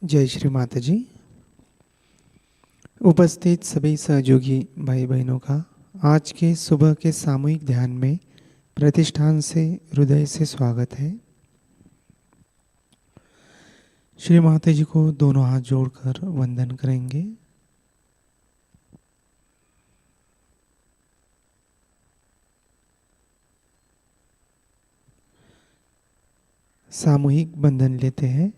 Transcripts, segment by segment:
जय श्री माताजी। उपस्थित सभी सहयोगी भाई बहनों का आज के सुबह के सामूहिक ध्यान में प्रतिष्ठान से हृदय से स्वागत है। श्री माताजी को दोनों हाथ जोड़कर वंदन करेंगे। सामूहिक बंधन लेते हैं।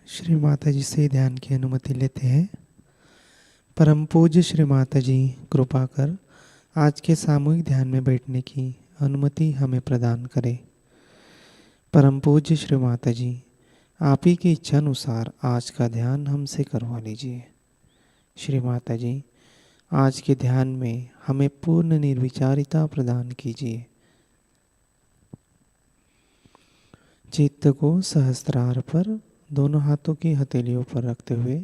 श्री माताजी से ध्यान की अनुमति लेते हैं। परम पूज्य श्री माताजी कृपा कर आज के सामूहिक ध्यान में बैठने की अनुमति हमें प्रदान करें। परम पूज्य श्री माताजी, आप ही की इच्छा अनुसार आज का ध्यान हमसे करवा लीजिए। श्री माताजी, आज के ध्यान में हमें पूर्ण निर्विचारिता प्रदान कीजिए। चित्त को सहस्त्रार पर दोनों हाथों की हथेलियों पर रखते हुए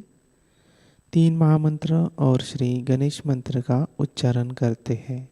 3 महामंत्र और श्री गणेश मंत्र का उच्चारण करते हैं।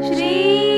श्री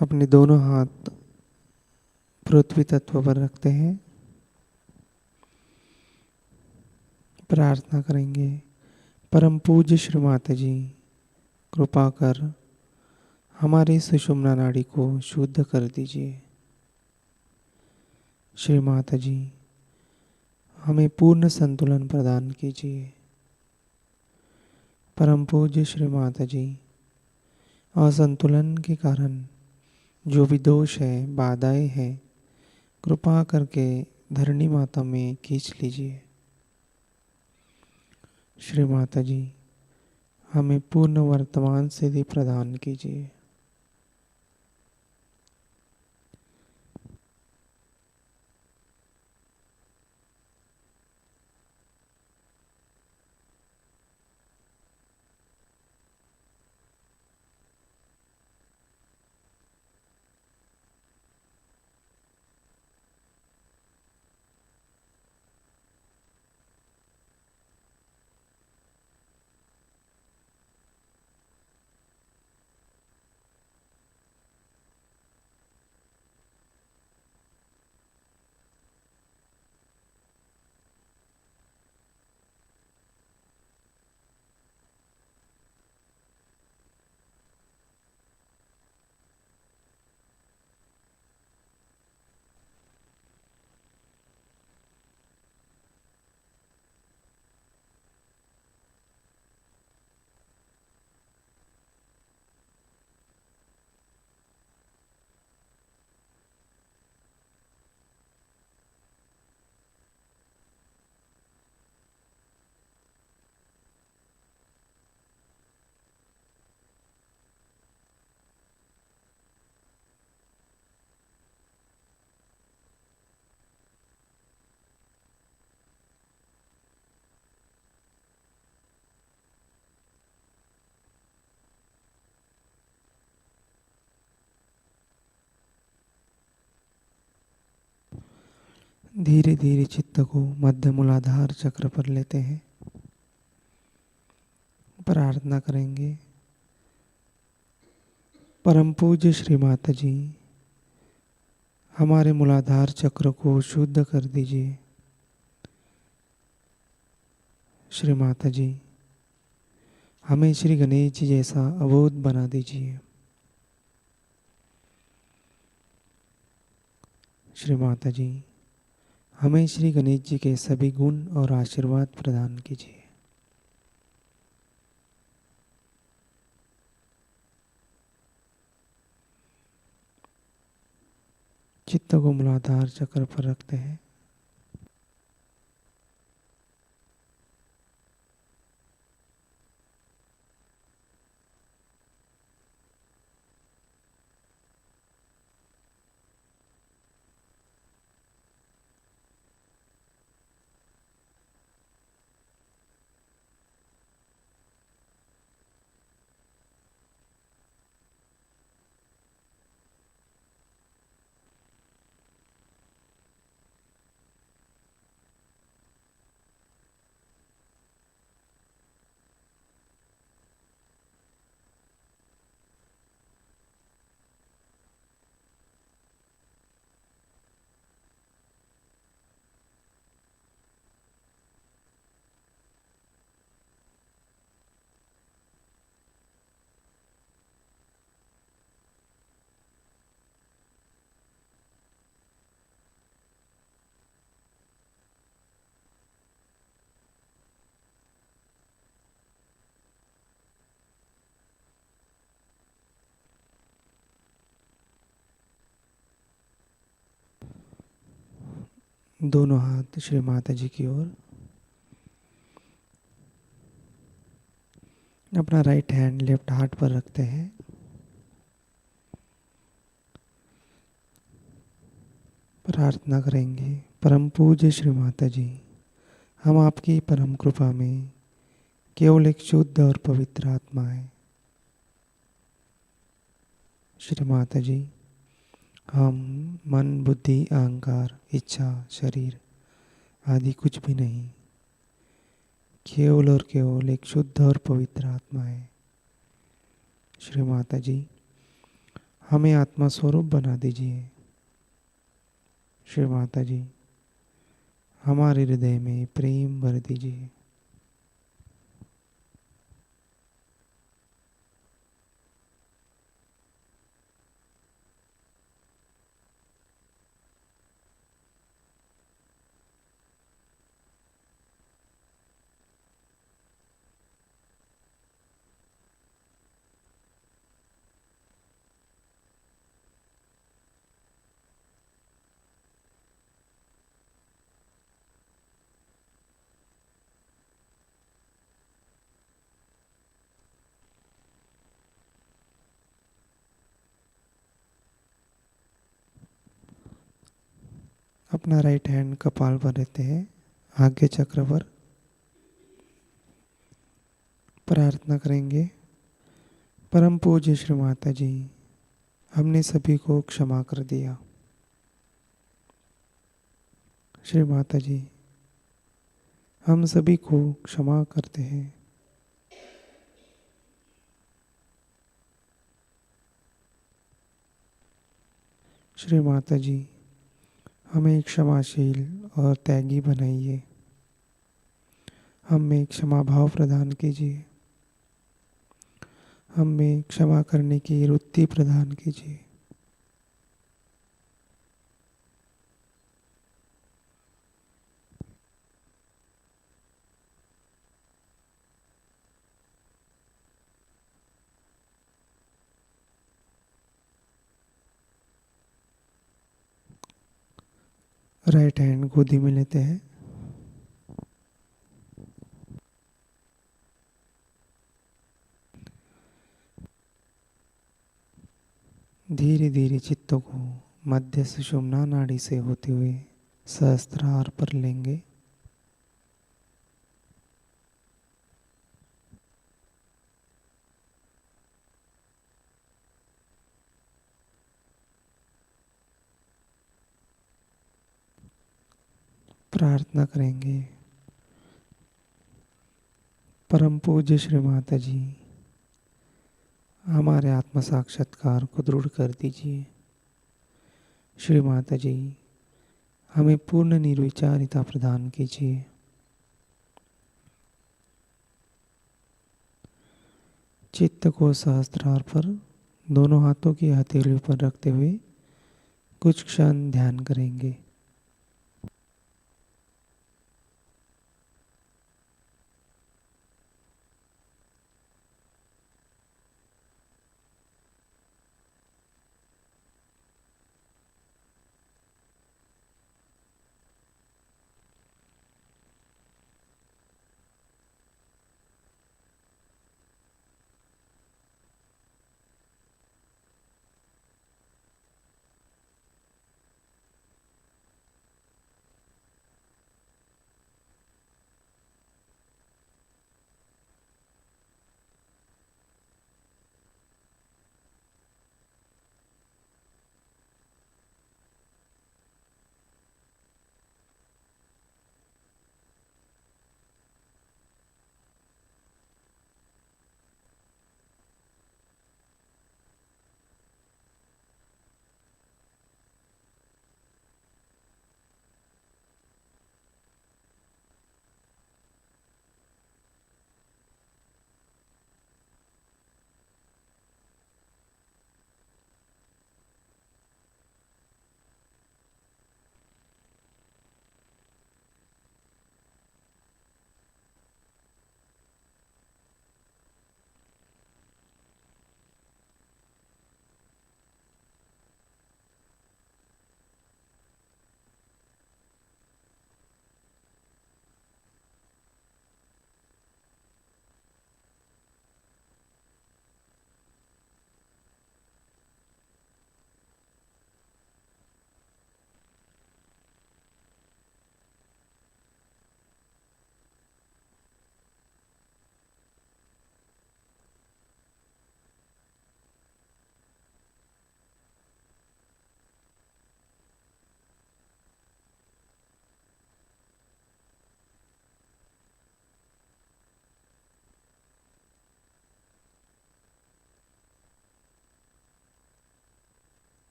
अपने दोनों हाथ पृथ्वी तत्व पर रखते हैं। प्रार्थना करेंगे, परम पूज्य श्री माता जी कृपा कर हमारी सुषुम्ना नाड़ी को शुद्ध कर दीजिए। श्री माता जी हमें पूर्ण संतुलन प्रदान कीजिए। परम पूज्य श्री माता जी असंतुलन के कारण जो भी दोष है, बाधाएं हैं, कृपा करके धरणी माता में खींच लीजिए। श्री माता जी हमें पूर्ण वर्तमान सिद्धि प्रदान कीजिए। धीरे धीरे चित्त को मध्य मूलाधार चक्र पर लेते हैं। प्रार्थना करेंगे, परम पूज्य श्री माता जी हमारे मूलाधार चक्र को शुद्ध कर दीजिए। श्री माता जी हमें श्री गणेश जी जैसा अबोध बना दीजिए। श्री माता जी हमें श्री गणेश जी के सभी गुण और आशीर्वाद प्रदान कीजिए। चित्त को मूलाधार चक्र पर रखते हैं। दोनों हाथ श्री माता जी की ओर। अपना राइट हैंड लेफ्ट हार्ट पर रखते हैं। प्रार्थना करेंगे, परम पूज्य श्री माता जी हम आपकी परम कृपा में केवल एक शुद्ध और पवित्र आत्मा है। श्री माता जी हम मन, बुद्धि, अहंकार, इच्छा, शरीर आदि कुछ भी नहीं, केवल और केवल एक शुद्ध और पवित्र आत्मा है। श्री माता जी हमें आत्मा स्वरूप बना दीजिए। श्री माता जी, हमारे हृदय में प्रेम भर दीजिए। अपना राइट हैंड कपाल पर रहते हैं, आज्ञा चक्र पर। प्रार्थना करेंगे। परम पूज्य श्री माता जी, हमने सभी को क्षमा कर दिया। श्री माता जी, हम सभी को क्षमा करते हैं। श्री माता जी, हमें क्षमाशील और त्यागी बनाइए। हमें क्षमा भाव प्रदान कीजिए। हमें क्षमा करने की वृत्ति प्रदान कीजिए। राइट हैंड गोदी में लेते हैं। धीरे धीरे चित्त को मध्य सुषुम्ना नाड़ी से होते हुए सहस्त्रार पर लेंगे। प्रार्थना करेंगे। परम पूज्य श्री माता जी, हमारे आत्म साक्षात्कार को दृढ़ कर दीजिए। श्री माता जी, हमें पूर्ण निर्विचारिता प्रदान कीजिए। चित्त को सहस्त्रार पर दोनों हाथों की हथेलियों पर रखते हुए कुछ क्षण ध्यान करेंगे।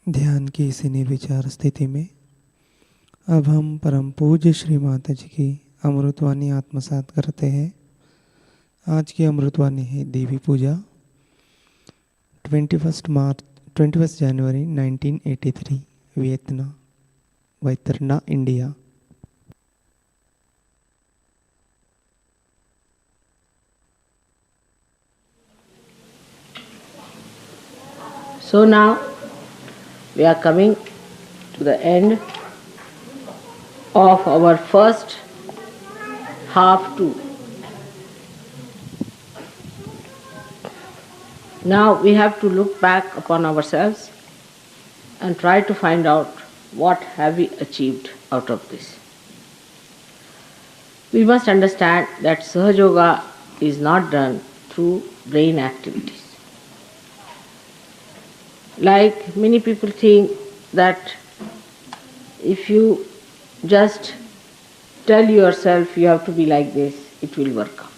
ध्यान की इसी निर्विचार स्थिति में अब हम परम पूज्य श्री माता जी की अमृतवाणी आत्मसात करते हैं। आज की अमृतवाणी है देवी पूजा, 21 जनवरी 1983, Vietnam, India. So now we are coming to the end of our first half two. Now we have to look back upon ourselves and try to find out what have we achieved out of this. We must understand that Sahajayoga is not done through brain activities. Like many people think that if you just tell yourself you have to be like this, it will work out.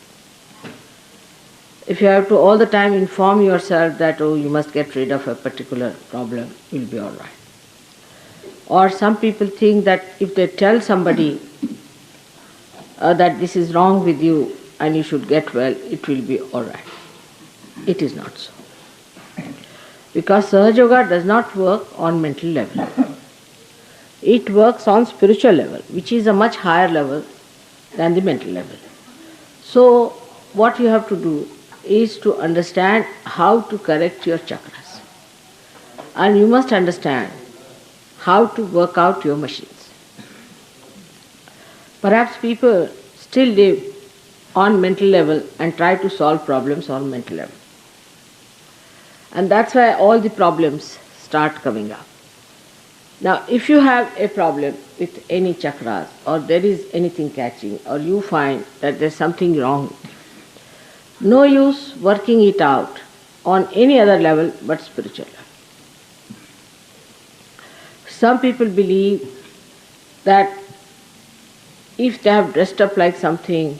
If you have to all the time inform yourself that, oh, you must get rid of a particular problem, you'll be all right. Or some people think that if they tell somebody that this is wrong with you and you should get well, it will be all right. It is not so. Because Sahajayoga does not work on mental level. It works on spiritual level, which is a much higher level than the mental level. So what you have to do is to understand how to correct your chakras. And you must understand how to work out your machines. Perhaps people still live on mental level and try to solve problems on mental level. And that's why all the problems start coming up. Now, if you have a problem with any chakras, or there is anything catching, or you find that there's something wrong, no use working it out on any other level but spiritual level. Some people believe that if they have dressed up like something,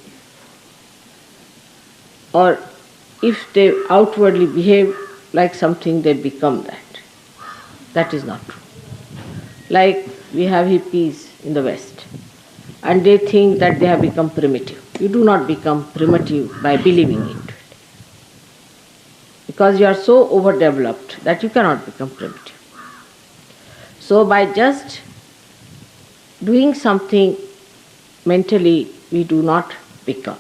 or if they outwardly behave like something, they become that. That is not true. Like we have hippies in the West, and they think that they have become primitive. You do not become primitive by believing into it. Because you are so overdeveloped that you cannot become primitive. So by just doing something mentally, we do not become.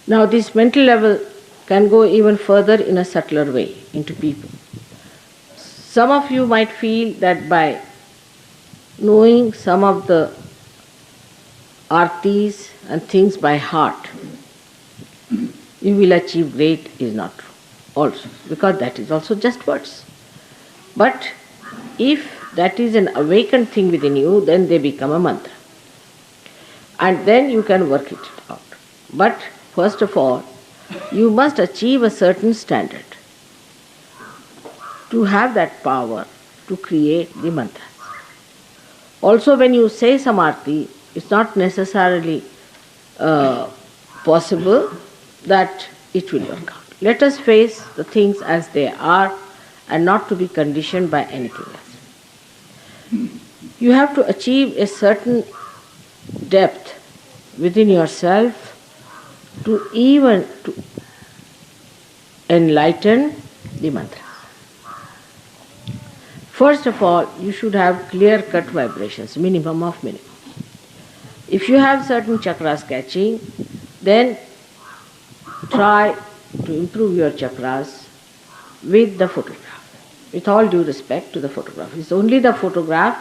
Now this mental level can go even further in a subtler way into people. Some of you might feel that by knowing some of the artis and things by heart, you will achieve great. Is not true also, because that is also just words. But if that is an awakened thing within you, then they become a mantra. And then you can work it out. But first of all, you must achieve a certain standard to have that power to create the mantras. Also, when you say some arti, it's not necessarily possible that it will work out. Let us face the things as they are and not to be conditioned by anything else. You have to achieve a certain depth within yourself to even to enlighten the mantra. First of all, you should have clear-cut vibrations, minimum of minimum. If you have certain chakras catching, then try to improve your chakras with the photograph. With all due respect to the photograph. It's only the photograph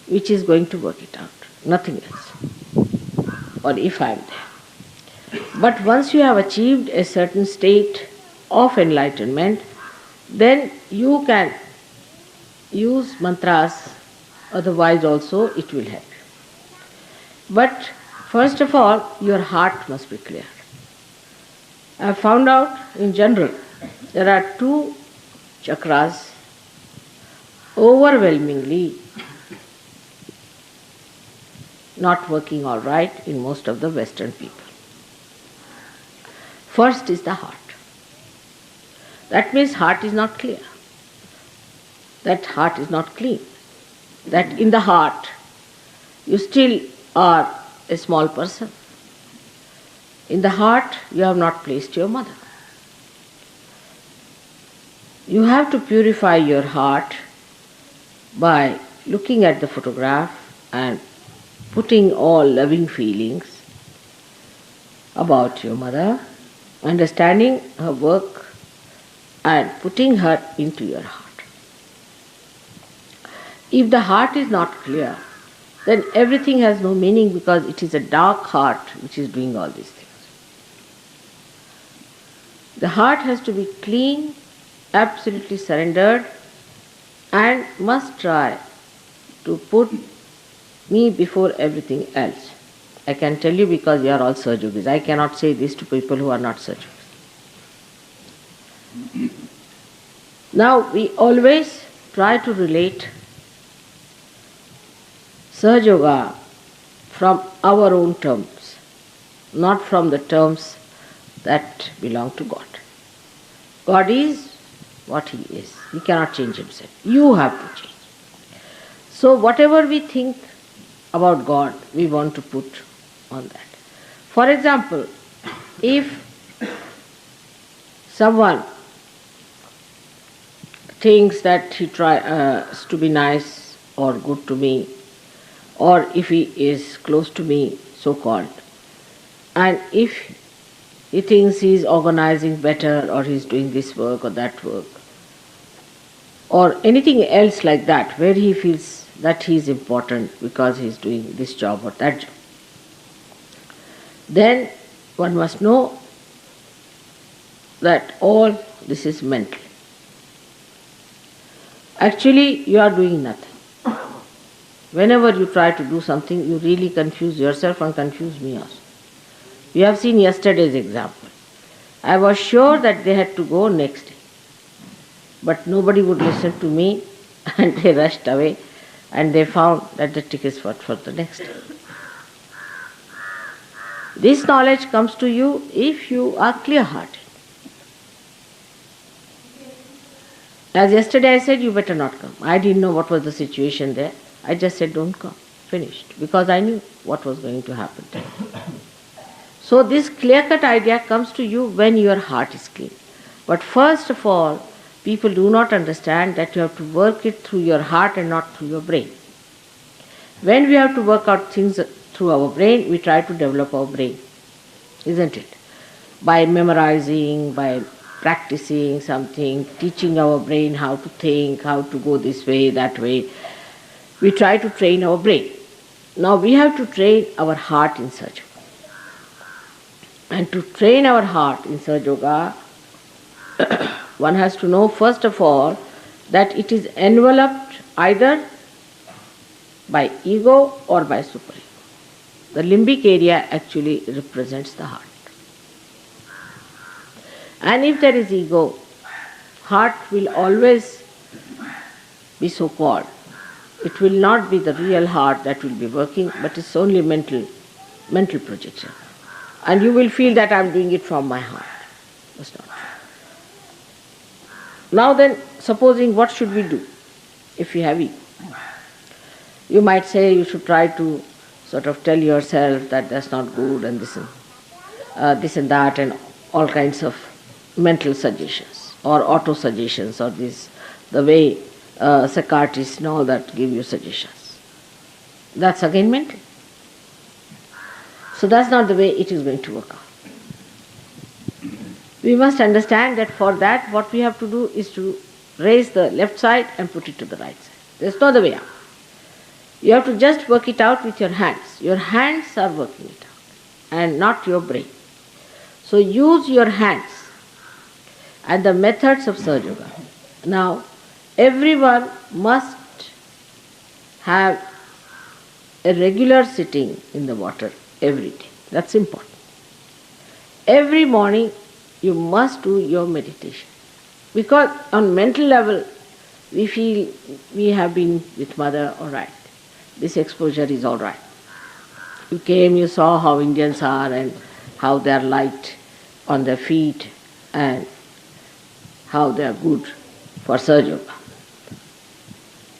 which is going to work it out, nothing else. Or if I am there. But once you have achieved a certain state of enlightenment, then you can use mantras, otherwise also it will help you. But first of all, your heart must be clear. I have found out in general there are two chakras overwhelmingly not working all right in most of the Western people. First is the heart. That means heart is not clear. that heart is not clean. That in the heart you still are a small person. In the heart you have not placed your mother. You have to purify your heart by looking at the photograph and putting all loving feelings about your mother, understanding her work and putting her into your heart. If the heart is not clear, then everything has no meaning, because it is a dark heart which is doing all these things. The heart has to be clean, absolutely surrendered, and must try to put me before everything else. I can tell you, because we are all Sahajogis. I cannot say this to people who are not Sahajogis. Now, we always try to relate Sahajayoga from our own terms, not from the terms that belong to God. God is what He is. He cannot change Himself. You have to change. So whatever we think about God, we want to put on that. For example, if someone thinks that he tries to be nice or good to me, or if he is close to me, so-called, and if he thinks he is organizing better, or he is doing this work or that work, or anything else like that, where he feels that he is important because he is doing this job or that job, then one must know that all this is mental. Actually, you are doing nothing. Whenever you try to do something, you really confuse yourself and confuse me also. We have seen yesterday's example. I was sure that they had to go next day, but nobody would listen to me, and they rushed away, and they found that the tickets were for the next day. This knowledge comes to you if you are clear-hearted. As yesterday I said, you better not come. I didn't know what was the situation there. I just said, don't come. Finished. Because I knew what was going to happen to you. So this clear-cut idea comes to you when your heart is clean. But first of all, people do not understand that you have to work it through your heart and not through your brain. When we have to work out things through our brain, we try to develop our brain, isn't it? By memorizing, by practicing something, teaching our brain how to think, how to go this way, that way. We try to train our brain. Now we have to train our heart in Sahajayoga. And to train our heart in Sahajayoga, one has to know first of all that it is enveloped either by ego or by superego. The limbic area actually represents the heart. And if there is ego, heart will always be so-called. It will not be the real heart that will be working, but it's only mental projection. And you will feel that I'm doing it from my heart. That's not true. Now then, supposing what should we do if we have ego? You might say you should try to sort of tell yourself that that's not good and this and that, and all kinds of mental suggestions or auto-suggestions, or the way psychiatrists and all that give you suggestions. That's again mental. So that's not the way it is going to work out. We must understand that for that what we have to do is to raise the left side and put it to the right side. There's no other way out. You have to just work it out with your hands. Your hands are working it out and not your brain. So use your hands and the methods of Sahajayoga. Now, everyone must have a regular sitting in the water every day. That's important. Every morning you must do your meditation. Because on mental level, we feel we have been with Mother, all right. This exposure is all right. You came, you saw how Indians are and how they are light on their feet and how they are good for Sahajayoga.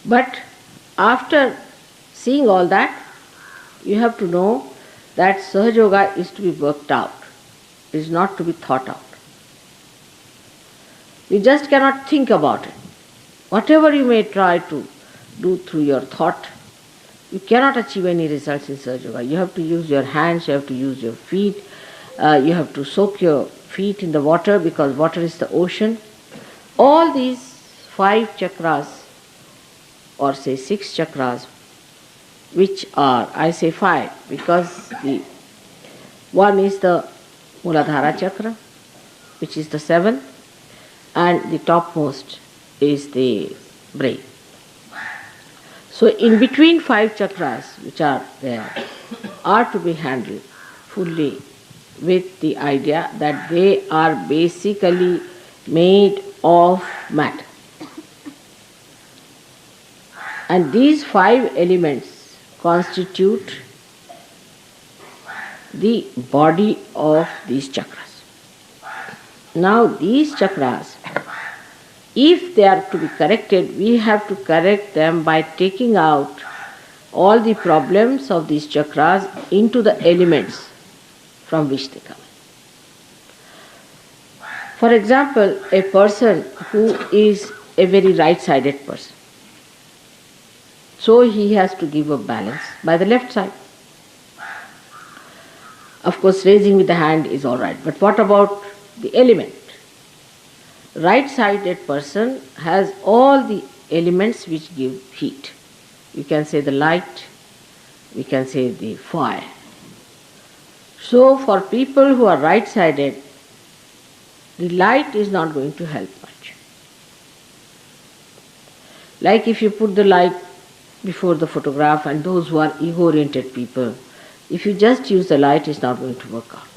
But after seeing all that, you have to know that Sahajayoga is to be worked out. It is not to be thought out. You just cannot think about it. Whatever you may try to do through your thought, you cannot achieve any results in Sahajayoga. You have to use your hands, you have to use your feet, you have to soak your feet in the water because water is the ocean. All these 5 chakras, or say 6 chakras, which are, I say 5 because the one is the Muladhara chakra, which is the 7th, and the topmost is the brain. So in between 5 chakras which are there are to be handled fully with the idea that they are basically made of matter. And these 5 elements constitute the body of these chakras. Now these chakras, if they are to be corrected, we have to correct them by taking out all the problems of these chakras into the elements from which they come. For example, a person who is a very right-sided person, so he has to give a balance by the left side. Of course, raising with the hand is all right, but what about the element? Right-sided person has all the elements which give heat. You can say the light, we can say the fire. So for people who are right-sided, the light is not going to help much. Like if you put the light before the photograph, and those who are ego-oriented people, if you just use the light, it's not going to work out.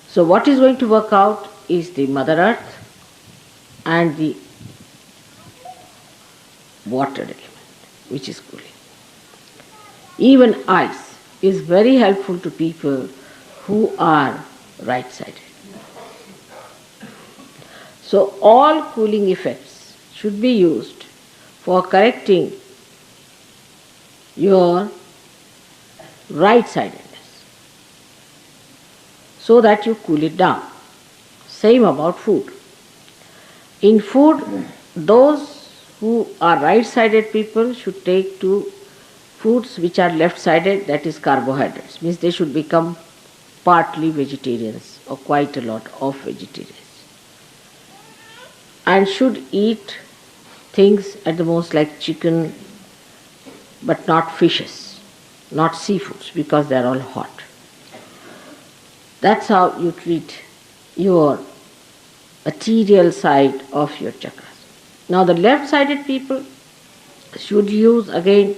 So what is going to work out is the Mother Earth and the water element, which is cooling. Even ice is very helpful to people who are right-sided. So all cooling effects should be used for correcting your right-sidedness so that you cool it down. Same about food. In food, those who are right-sided people should take to foods which are left-sided, that is carbohydrates. Means they should become partly vegetarians or quite a lot of vegetarians. And should eat things at the most like chicken, but not fishes, not seafoods, because they are all hot. That's how you treat your material side of your chakras. Now the left-sided people should use again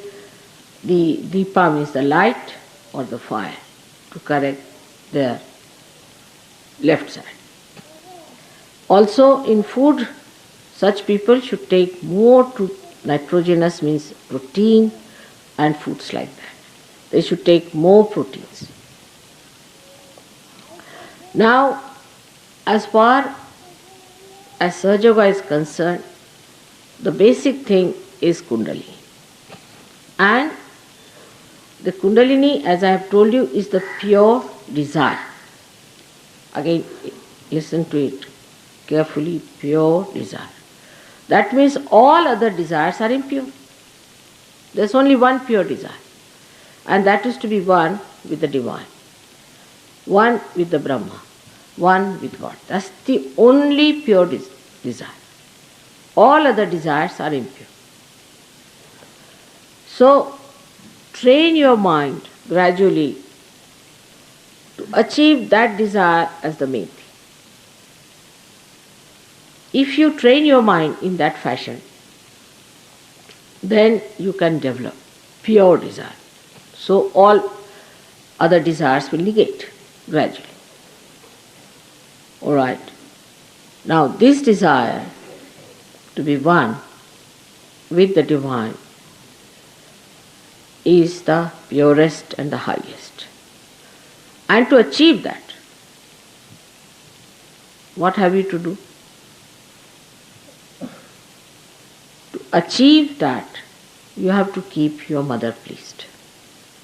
the dipa, means the light or the fire, to correct their left side. Also in food, such people should take more nitrogenous, means protein, and foods like that. They should take more proteins. Now, as far as Sahajayoga is concerned, the basic thing is Kundalini. And the Kundalini, as I have told you, is the pure desire. Again, listen to it carefully, pure desire. That means all other desires are impure. There's only one pure desire, and that is to be one with the divine, one with the Brahma, one with God. That's the only pure desire. All other desires are impure. So, train your mind gradually to achieve that desire as the main thing. If you train your mind in that fashion, then you can develop pure desire. So all other desires will negate gradually. Alright. Now this desire to be one with the divine is the purest and the highest. And to achieve that, what have you to do? To achieve that, you have to keep your mother pleased.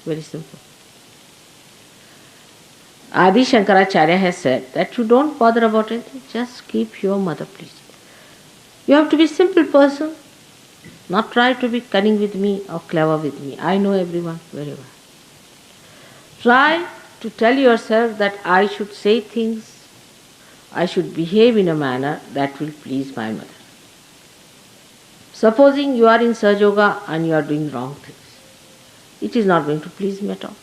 Very simple. Adi Shankaracharya has said that you don't bother about anything, just keep your mother pleased. You have to be a simple person, not try to be cunning with me or clever with me. I know everyone very well. Try to tell yourself that I should say things, I should behave in a manner that will please my mother. Supposing you are in Sahajayoga and you are doing wrong things, it is not going to please me at all.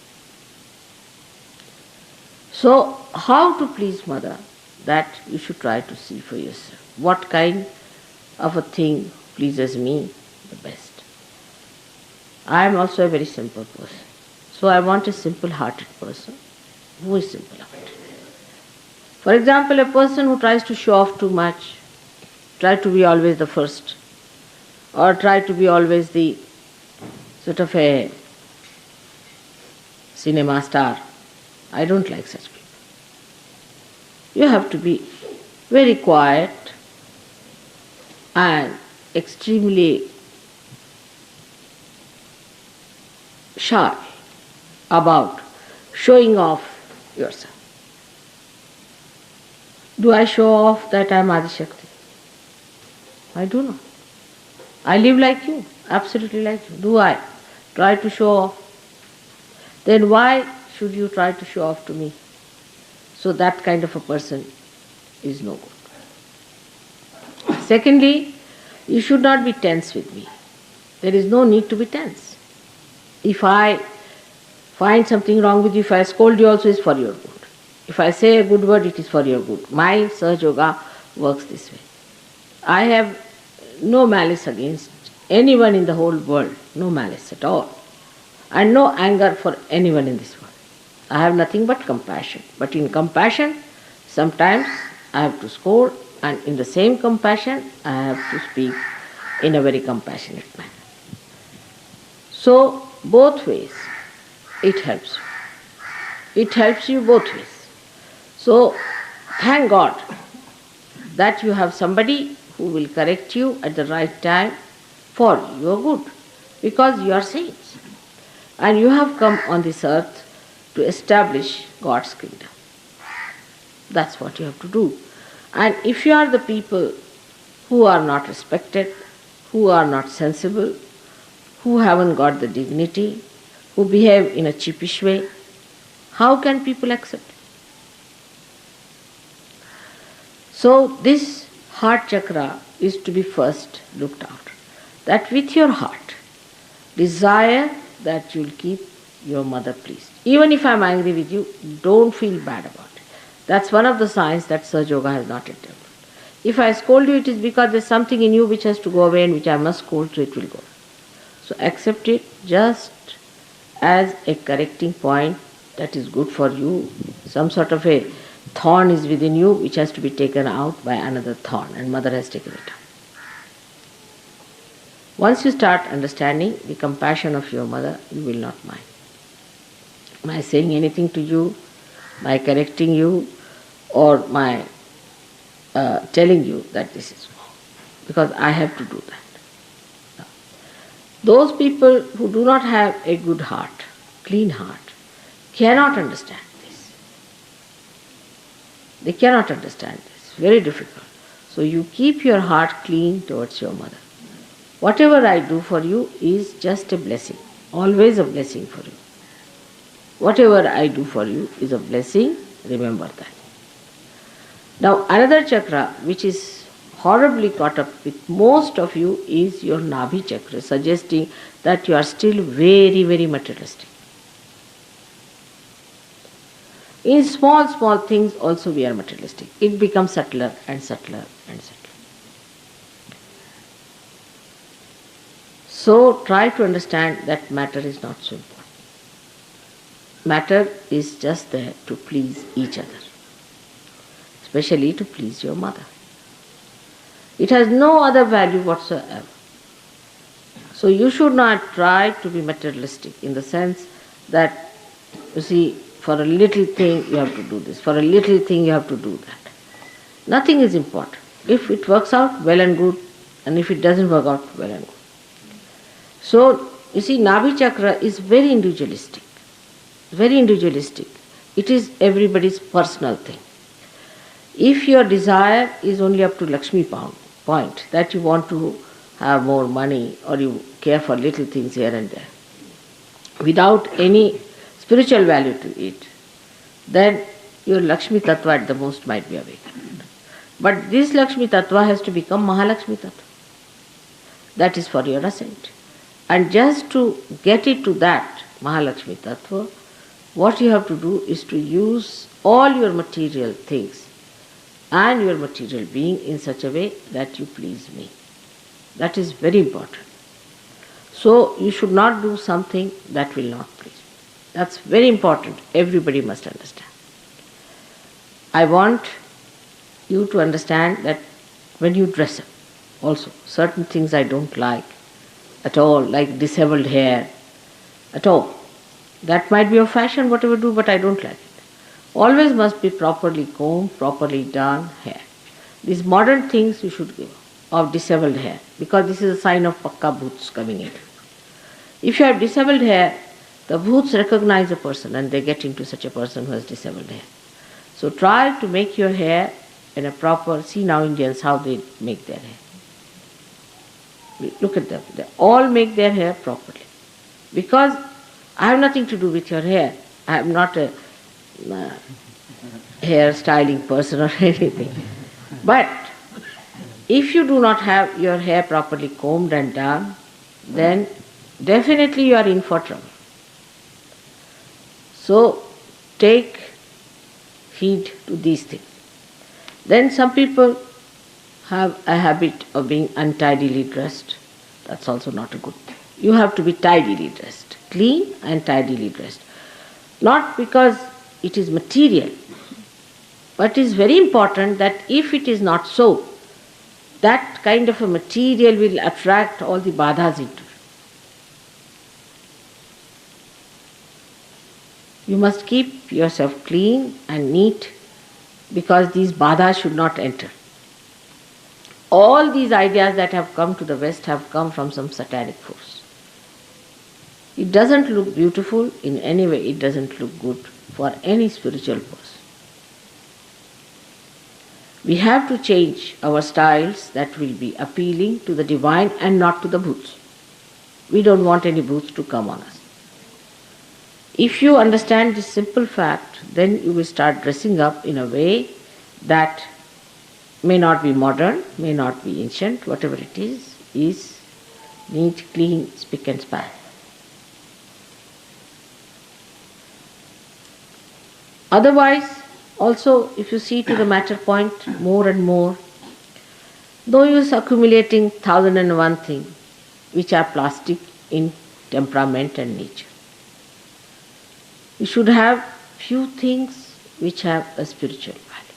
So, how to please mother? That you should try to see for yourself. What kind of a thing pleases me the best? I am also a very simple person. So I want a simple-hearted person. Who is simple-hearted? For example, a person who tries to show off too much, try to be always the first, or try to be always the sort of a cinema star. I don't like such people. You have to be very quiet and extremely shy about showing off yourself. Do I show off that I am Adishakti? I do not. I live like you, absolutely like you. Do I try to show off? Then why should you try to show off to me? So that kind of a person is no good. Secondly, you should not be tense with me. There is no need to be tense. If I find something wrong with you, if I scold you also, it's for your good. If I say a good word, it is for your good. My Sahajayoga works this way. I have no malice against anyone in the whole world, no malice at all, and no anger for anyone in this world. I have nothing but compassion. But in compassion, sometimes I have to scold, and in the same compassion, I have to speak in a very compassionate manner. So, both ways, it helps you. It helps you both ways. So, thank God that you have somebody who will correct you at the right time for your good, because you are saints. And you have come on this earth to establish God's kingdom. That's what you have to do. And if you are the people who are not respected, who are not sensible, who haven't got the dignity, who behave in a cheapish way, how can people accept it? So this heart chakra is to be first looked after. That with your heart, desire that you will keep your mother pleased. Even if I am angry with you, don't feel bad about it. That's one of the signs that Sahajayoga has not yet developed. If I scold you, it is because there is something in you which has to go away and which I must scold, so it will go. So accept it just as a correcting point that is good for you. Some sort of a thorn is within you which has to be taken out by another thorn, and mother has taken it out. Once you start understanding the compassion of your mother, you will not mind. My saying anything to you, my correcting you, or my telling you that this is wrong, because I have to do that. Those people who do not have a good heart, clean heart, cannot understand this. They cannot understand this. Very difficult. So you keep your heart clean towards your mother. Whatever I do for you is just a blessing, always a blessing for you. Whatever I do for you is a blessing, remember that. Now another chakra which is horribly caught up with most of you is your navi chakra, suggesting that you are still very, very materialistic. In small things also we are materialistic. It becomes subtler and subtler and subtler. So try to understand that matter is not so important. Matter is just there to please each other, especially to please your mother. It has no other value whatsoever. So you should not try to be materialistic in the sense that, you see, for a little thing you have to do this, for a little thing you have to do that. Nothing is important. If it works out, well and good, and if it doesn't work out, well and good. So, you see, navi chakra is very individualistic. Very individualistic. It is everybody's personal thing. If your desire is only up to Lakshmi point, that you want to have more money or you care for little things here and there, without any spiritual value to it, then your Lakshmi Tattva at the most might be awakened. But this Lakshmi Tattva has to become Mahalakshmi Tattva. That is for your ascent. And just to get it to that Mahalakshmi Tattva, what you have to do is to use all your material things and your material being in such a way that you please me. That is very important. So you should not do something that will not please me. That's very important. Everybody must understand. I want you to understand that when you dress up, also certain things I don't like at all, like disheveled hair, at all. That might be a fashion, whatever you do, but I don't like it. Always must be properly combed, properly done hair. These modern things you should give of disheveled hair, because this is a sign of pakka bhoots coming in. If you have disheveled hair, the bhoots recognize a person and they get into such a person who has disheveled hair. So try to make your hair in a proper, see now Indians how they make their hair. Look at them, they all make their hair properly. Because I have nothing to do with your hair. I am not a hair styling person or anything. But if you do not have your hair properly combed and done, then definitely you are in for trouble. So take heed to these things. Then some people have a habit of being untidily dressed. That's also not a good thing. You have to be tidily dressed, clean and tidily dressed. Not because it is material, but it is very important that if it is not so, that kind of a material will attract all the badhas into you. You must keep yourself clean and neat because these badhas should not enter. All these ideas that have come to the West have come from some satanic force. It doesn't look beautiful in any way, it doesn't look good for any spiritual person. We have to change our styles that will be appealing to the divine and not to the bhoots. We don't want any bhoots to come on us. If you understand this simple fact, then you will start dressing up in a way that may not be modern, may not be ancient, whatever it is neat, clean, spick and span. Otherwise, also, if you see to the matter point more and more, though you are accumulating 1001 things which are plastic in temperament and nature, you should have few things which have a spiritual value.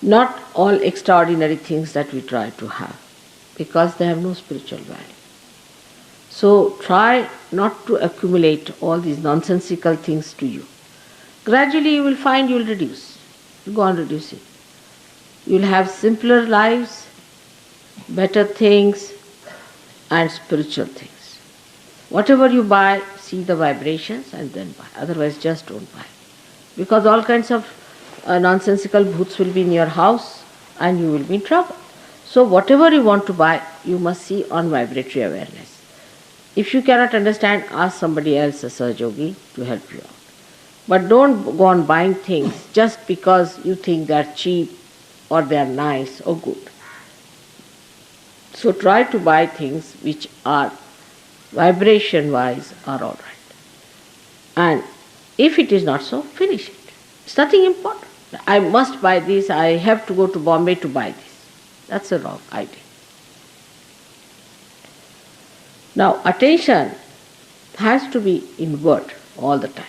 Not all extraordinary things that we try to have, because they have no spiritual value. So try not to accumulate all these nonsensical things to you. Gradually you will find you will reduce. You go on reducing. You will have simpler lives, better things and spiritual things. Whatever you buy, see the vibrations and then buy. Otherwise just don't buy. Because all kinds of nonsensical bhoots will be in your house and you will be in trouble. So whatever you want to buy, you must see on vibratory awareness. If you cannot understand, ask somebody else, a Sahajayogi, to help you out. But don't go on buying things just because you think they are cheap or they are nice or good. So try to buy things which are vibration-wise are all right. And if it is not so, finish it. It's nothing important. I must buy this, I have to go to Bombay to buy this. That's a wrong idea. Now, attention has to be inward all the time.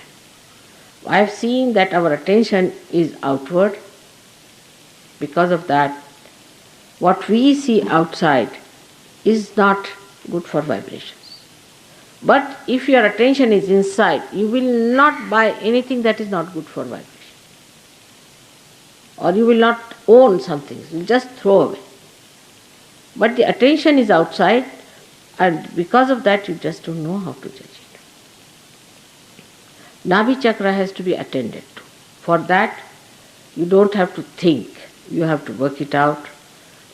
I have seen that our attention is outward. Because of that, what we see outside is not good for vibrations. But if your attention is inside, you will not buy anything that is not good for vibration. Or you will not own something, you will just throw away. But the attention is outside, and because of that you just don't know how to judge it. Navi chakra has to be attended to. For that, you don't have to think. You have to work it out.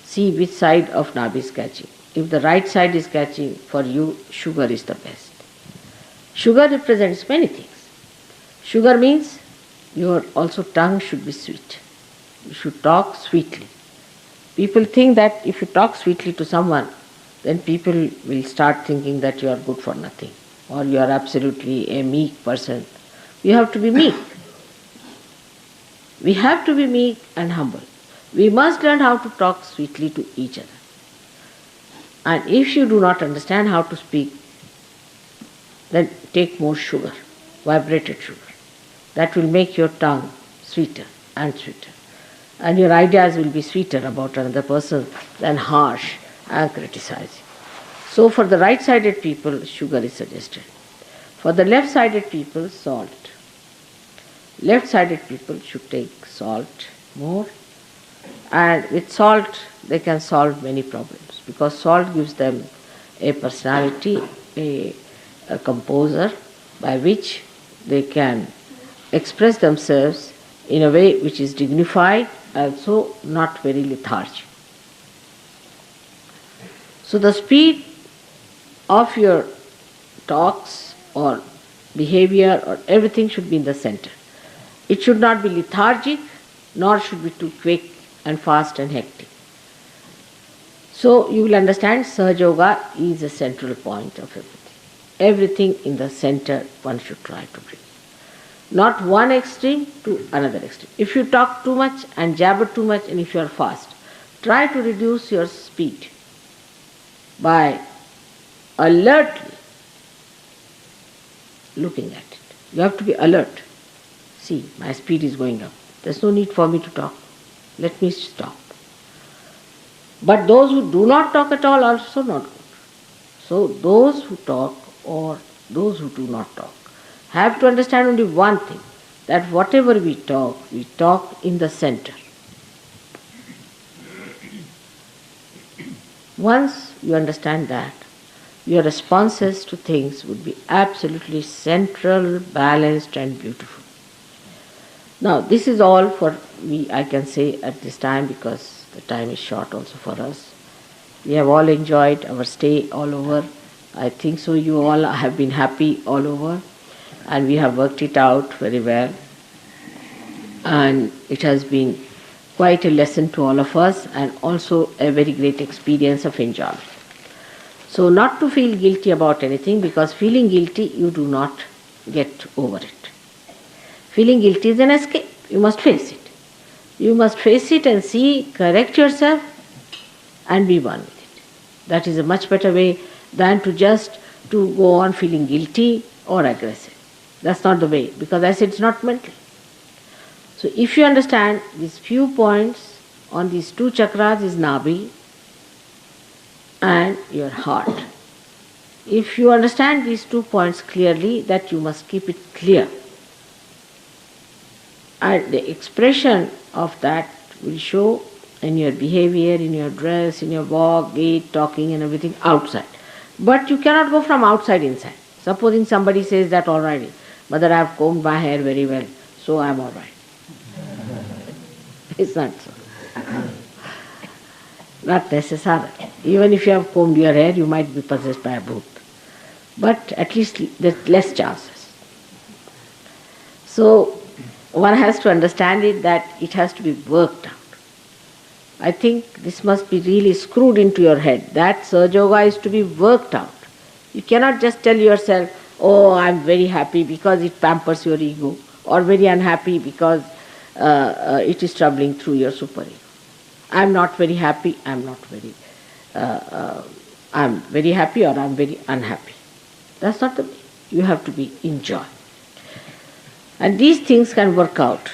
See which side of navi is catching. If the right side is catching, for you, sugar is the best. Sugar represents many things. Sugar means your also tongue should be sweet. You should talk sweetly. People think that if you talk sweetly to someone, then people will start thinking that you are good for nothing, or you are absolutely a meek person. You have to be meek. We have to be meek and humble. We must learn how to talk sweetly to each other. And if you do not understand how to speak, then take more sugar, vibrated sugar. That will make your tongue sweeter and sweeter. And your ideas will be sweeter about another person than harsh and criticizing. So for the right-sided people, sugar is suggested. For the left-sided people, salt. Left-sided people should take salt more. And with salt, they can solve many problems, because salt gives them a personality, a composer by which they can express themselves in a way which is dignified, also not very lethargic. So the speed of your talks or behavior or everything should be in the center. It should not be lethargic, nor should be too quick and fast and hectic. So you will understand Sahajayoga is a central point of everything. Everything in the center one should try to bring. Not one extreme to another extreme. If you talk too much and jabber too much, and if you are fast, try to reduce your speed by alertly looking at it. You have to be alert. See, my speed is going up. There's no need for me to talk. Let me stop. But those who do not talk at all are also not good. So those who talk or those who do not talk have to understand only one thing, that whatever we talk in the center. Once you understand that, your responses to things would be absolutely central, balanced and beautiful. Now this is all for me, I can say at this time, because the time is short also for us. We have all enjoyed our stay all over. I think so you all have been happy all over, and we have worked it out very well. And it has been quite a lesson to all of us, and also a very great experience of enjoyment. So not to feel guilty about anything, because feeling guilty you do not get over it. Feeling guilty is an escape. You must face it. You must face it and see, correct yourself and be one with it. That is a much better way than to just to go on feeling guilty or aggressive. That's not the way, because I said it's not mental. So if you understand these few points on these two chakras is navi and your heart. If you understand these 2 points clearly, that you must keep it clear. And the expression of that will show in your behavior, in your dress, in your walk, gait, talking and everything outside. But you cannot go from outside inside. Supposing somebody says that already, Mother, I have combed my hair very well, so I am all right. It's not so. Not necessary. Even if you have combed your hair, you might be possessed by a bhoot. But at least there's less chances. So one has to understand it, that it has to be worked out. I think this must be really screwed into your head, that Sahajayoga is to be worked out. You cannot just tell yourself, oh, I'm very happy because it pampers your ego, or very unhappy because it is troubling through your superego. I'm not very happy, I'm very happy, or I'm very unhappy. That's not the way. You have to be in joy. And these things can work out.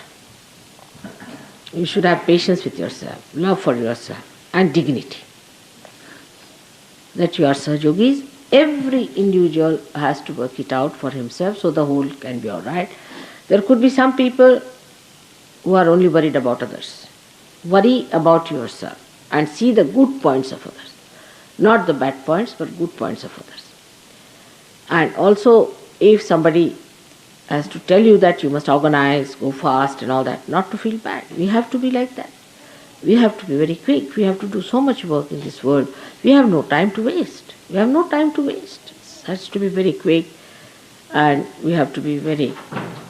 You should have patience with yourself, love for yourself, and dignity. That you are Sahajogis, every individual has to work it out for himself, so the whole can be all right. There could be some people who are only worried about others. Worry about yourself and see the good points of others. not the bad points, but good points of others. And also, if somebody has to tell you that you must organize, go fast and all that, not to feel bad. We have to be like that. We have to be very quick. We have to do so much work in this world. We have no time to waste. We have no time to waste. It has to be very quick, and we have to be very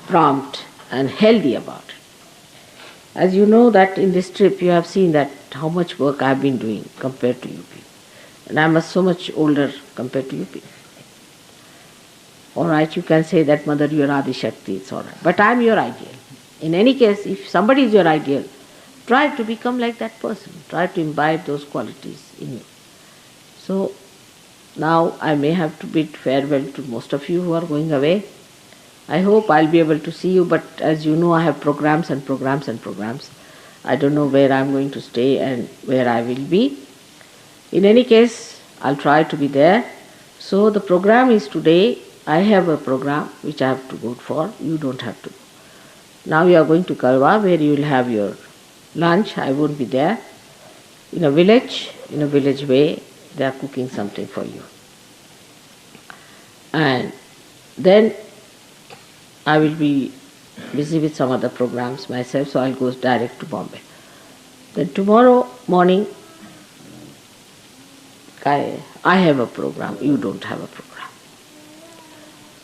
prompt and healthy about it. As you know that in this trip you have seen that how much work I have been doing compared to you people. And I am so much older compared to you people. Alright, you can say that Mother, you are Adi Shakti, it's alright. But I am your ideal. In any case, if somebody is your ideal, try to become like that person. Try to imbibe those qualities in you. So, now I may have to bid farewell to most of you who are going away. I hope I'll be able to see you, but as you know, I have programs and programs and programs. I don't know where I'm going to stay and where I will be. In any case, I'll try to be there. So the program is today. I have a program which I have to go for. You don't have to. Now you are going to Kalwa, where you will have your lunch. I won't be there. In a village way, they are cooking something for you. And then I will be busy with some other programs myself, so I'll go direct to Bombay. Then tomorrow morning, I have a program. You don't have a program.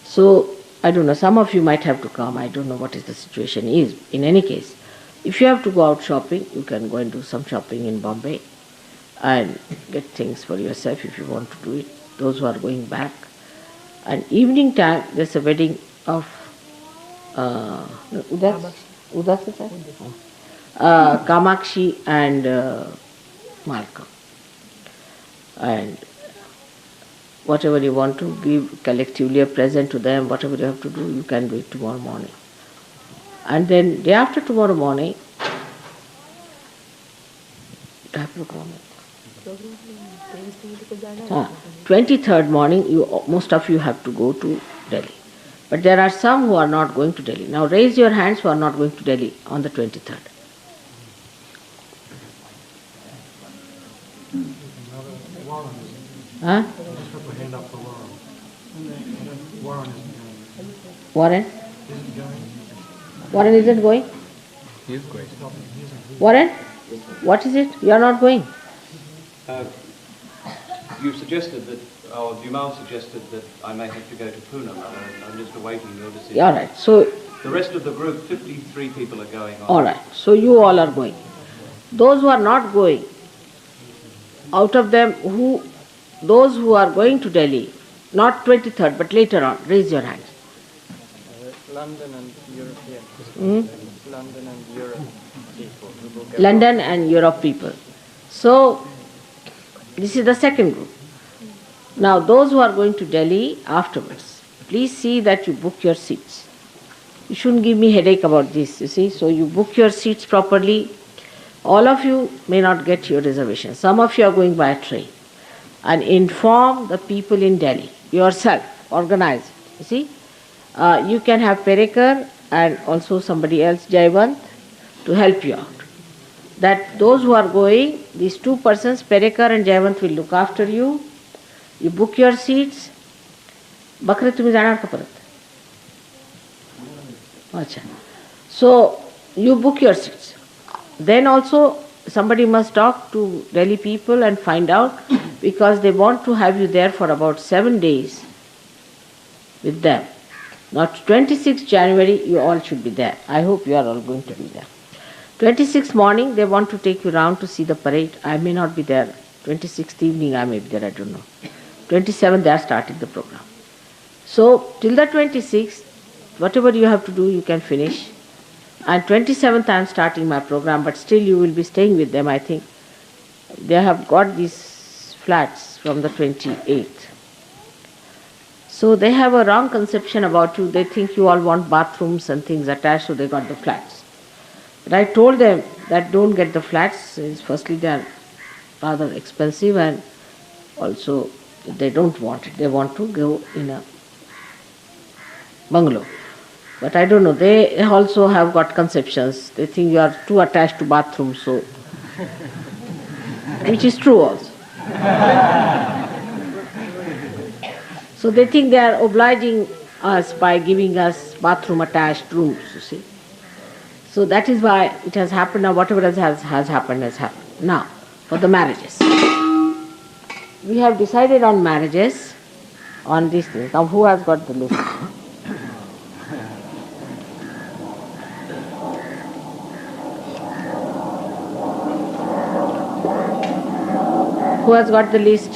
So, I don't know, some of you might have to come. I don't know what is the situation is. In any case, if you have to go out shopping, you can go and do some shopping in Bombay and get things for yourself if you want to do it, those who are going back. And evening time, there's a wedding of Kamakshi and Malcolm. And whatever you want to give collectively a present to them, whatever you have to do, you can do it tomorrow morning. And then day after tomorrow morning, 23rd morning, most of you have to go to Delhi. But there are some who are not going to Delhi. Now raise your hands who are not going to Delhi on the 23rd. Huh? Warren? Warren isn't going? He is going. Warren? What is it? You are not going? You suggested that, or Vimal suggested that I may have to go to Pune. I'm just awaiting your decision. All right. So the rest of the group, 53 people are going on. All right. So you all are going. Those who are not going, out of them, those who are going to Delhi, not 23rd, but later on, raise your hands. London and European. London and Europe people. London and Europe people. So, this is the second group. Now, those who are going to Delhi afterwards, please see that you book your seats. You shouldn't give me headache about this, you see. So, you book your seats properly. All of you may not get your reservation. Some of you are going by train. And inform the people in Delhi, yourself, organize it, you see. You can have Perekar and also somebody else, Jayavant, to help you out. That those who are going, these two persons, Perekar and Jayavant, will look after you. You book your seats. Bakre tumi janar ka parat. Acha. So, you book your seats. Then also, somebody must talk to Delhi people and find out, because they want to have you there for about 7 days with them. Now, 26th January, you all should be there. I hope you are all going to be there. 26th morning, they want to take you round to see the parade. I may not be there. 26th evening, I may be there, I don't know. 27th, they are starting the program. So, till the 26th, whatever you have to do, you can finish. And 27th, I am starting my program, but still you will be staying with them, I think. They have got these flats from the 28th. So they have a wrong conception about you. They think you all want bathrooms and things attached, so they got the flats. But I told them that don't get the flats. Firstly, they are rather expensive, and also they don't want it. They want to go in a bungalow. But I don't know, they also have got conceptions. They think you are too attached to bathrooms, so which is true also. So they think they are obliging us by giving us bathroom attached rooms, you see. So that is why it has happened now, whatever has happened has happened. Now, for the marriages. We have decided on marriages, on these things. Now who has got the list? Who has got the list?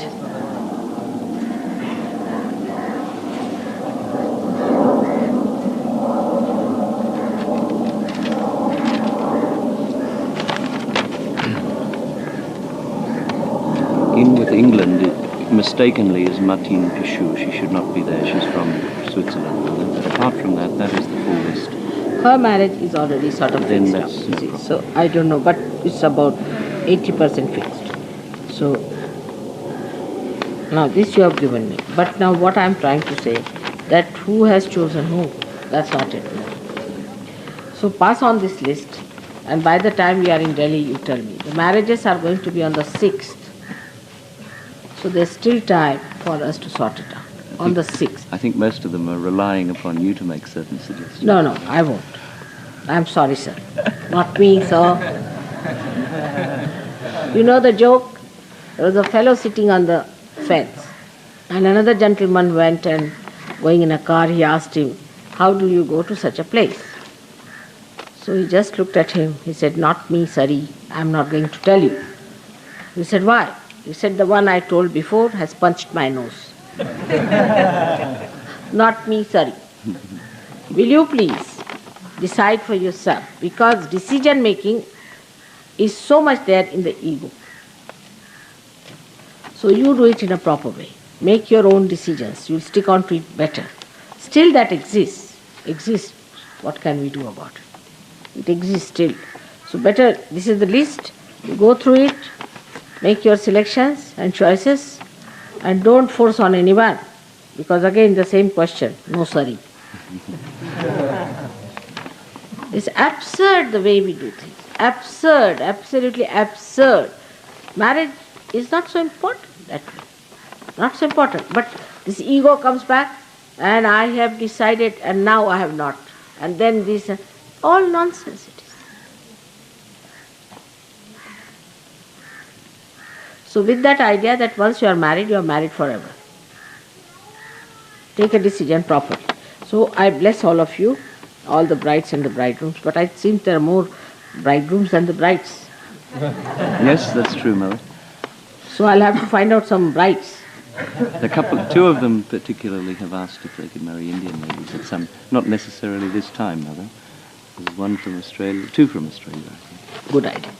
In with England, it mistakenly is Martine Pichou. She should not be there. She's from Switzerland. But apart from that, that is the full list. Her marriage is already sort of Then fixed that's up, no you see. problem. So I don't know, but it's about 80% fixed. So now this you have given me. But now what I am trying to say, that who has chosen who, that's not it. So pass on this list, and by the time we are in Delhi, you tell me. The marriages are going to be on the 6th. So there's still time for us to sort it out. On the 6th. I think most of them are relying upon you to make certain suggestions. No, I won't. I'm sorry, sir. Not me, sir. You know the joke? There was a fellow sitting on the fence, and another gentleman went and going in a car, he asked him, how do you go to such a place? So he just looked at him. He said, not me, sorry, I'm not going to tell you. He said, why? He said, the one I told before has punched my nose. Not me, sorry. Will you please decide for yourself? Because decision making is so much there in the ego. So you do it in a proper way. Make your own decisions. You'll stick on to it better. Still that exists. What can we do about it? It exists still. So better, this is the list. You go through it, make your selections and choices, and don't force on anyone. Because again the same question, no sorry. It's absurd the way we do things. Absurd, absolutely absurd. Marriage is not so important that way. Not so important. But this ego comes back, and I have decided and now I have not. And then this, all nonsense it is. So with that idea that once you are married forever. Take a decision properly. So I bless all of you, all the brides and the bridegrooms, but I think there are more bridegrooms than the brides. Yes, that's true, Mother. So I'll have to find out some brides. Two of them particularly have asked if they could marry Indian ladies at some, not necessarily this time, Mother. There's one from Australia, two from Australia, I think. Good idea.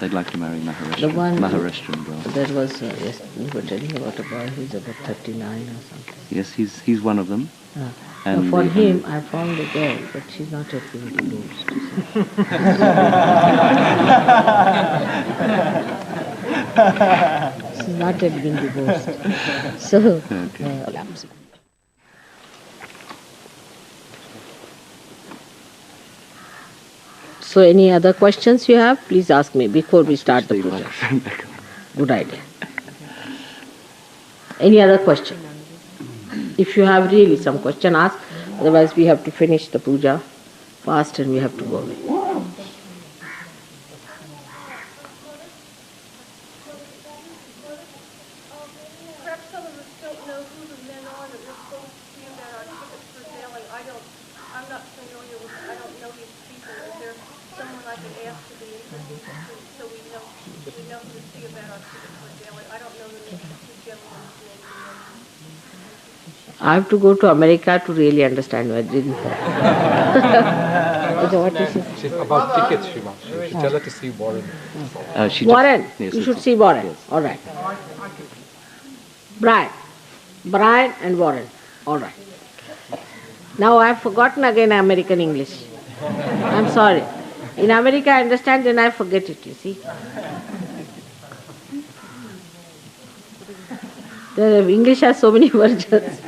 They'd like to marry The Maharashtrian, one Maharashtrian girls. there was, yes, you were telling about a boy who's about 39 or something. Yes, he's one of them. And for him, I found a girl, but she's not yet been divorced. She's not yet been divorced. So, so any other questions you have? Please ask me before we start the puja. Good idea. Any other question? If you have really some question, ask. Otherwise, we have to finish the puja fast and we have to go away. Perhaps some of us don't know who the men are that we're supposed to see about our tickets for sailing. I'm not familiar with, I don't know these people. Is there someone I could ask to be interested so we know who to see about our tickets for sailing? I don't know the names of the gentlemen's names. I have to go to America to really understand what didn't. What is it? She's about tickets, she wants. You should tell her to see Warren. Warren. Yes, You should see Warren. Yes. All right. Brian and Warren. All right. Now I have forgotten again American English. I'm sorry. In America I understand, then I forget it, you see. The English has so many versions.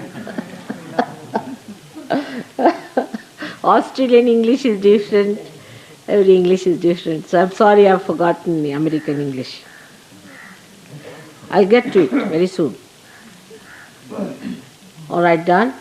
Australian English is different. Every English is different. So I'm sorry I've forgotten the American English. I'll get to it very soon. All right, done?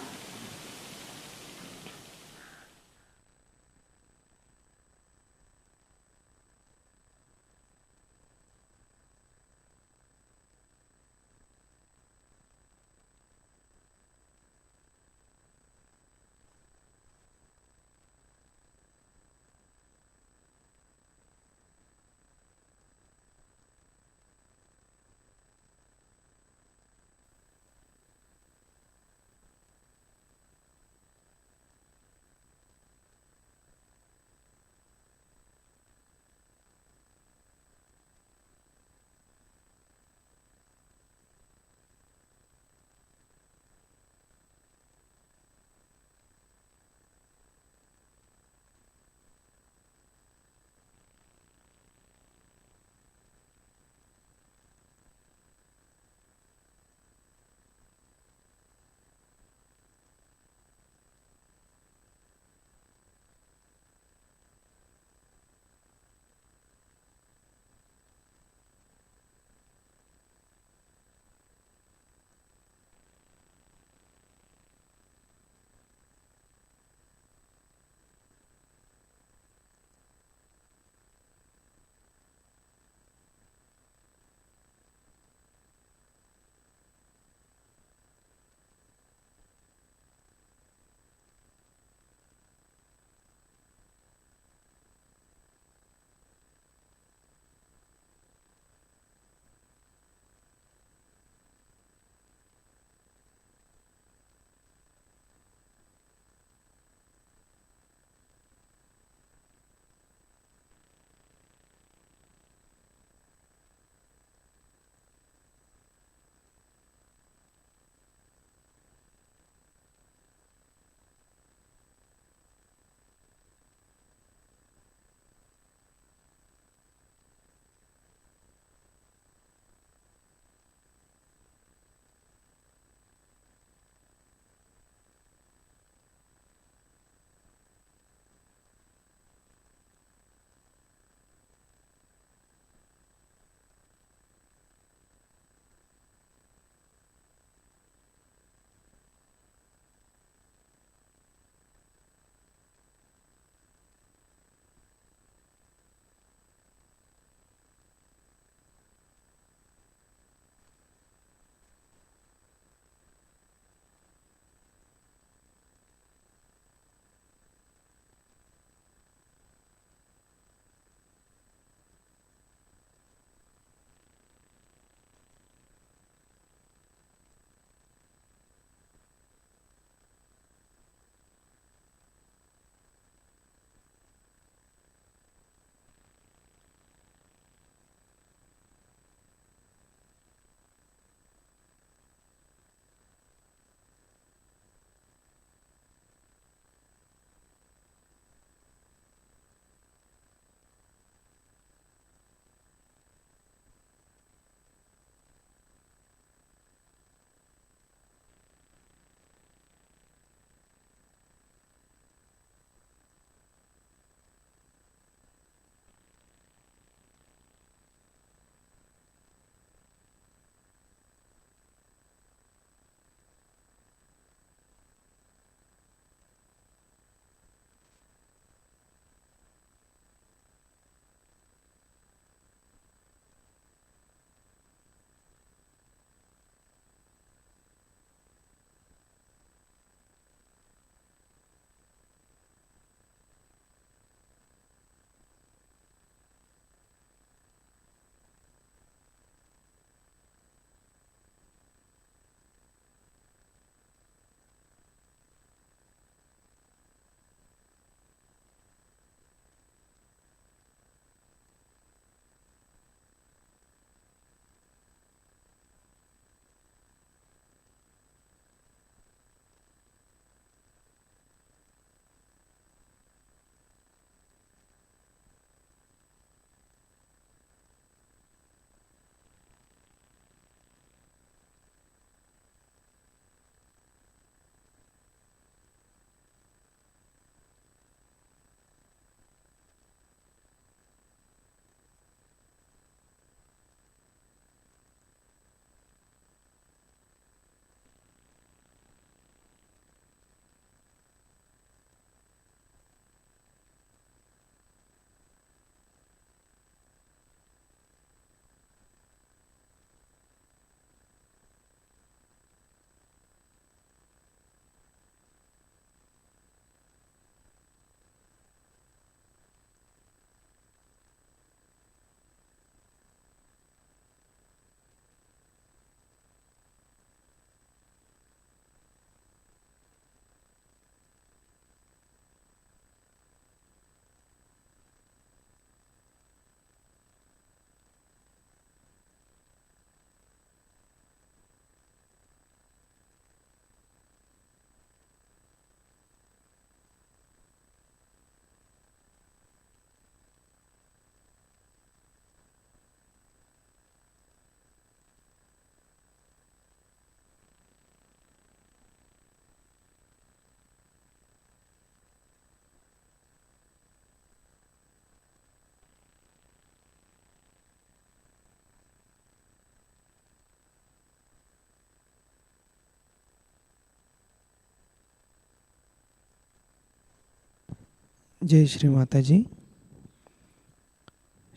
जय श्री माता जी।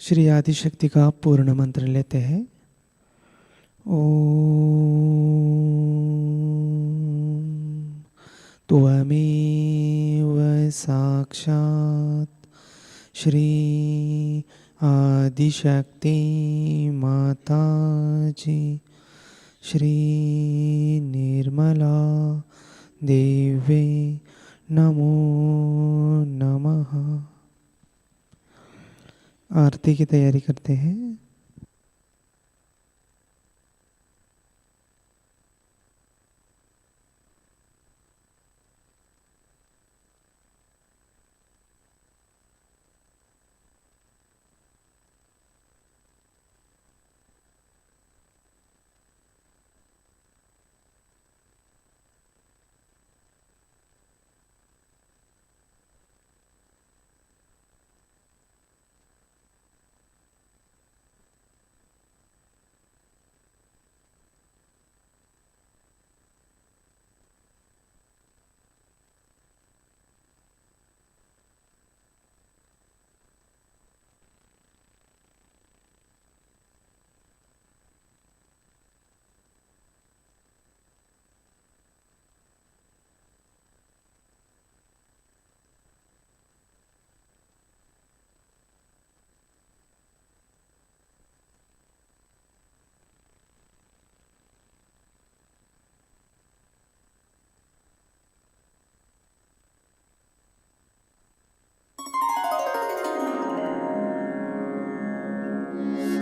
श्री आदिशक्ति का पूर्ण मंत्र लेते हैं। ओम त्वमेव साक्षात् श्री आदिशक्ति माताजी श्री निर्मला देवी नमो नमः। आरती की तैयारी करते हैं।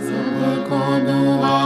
सबको दुआ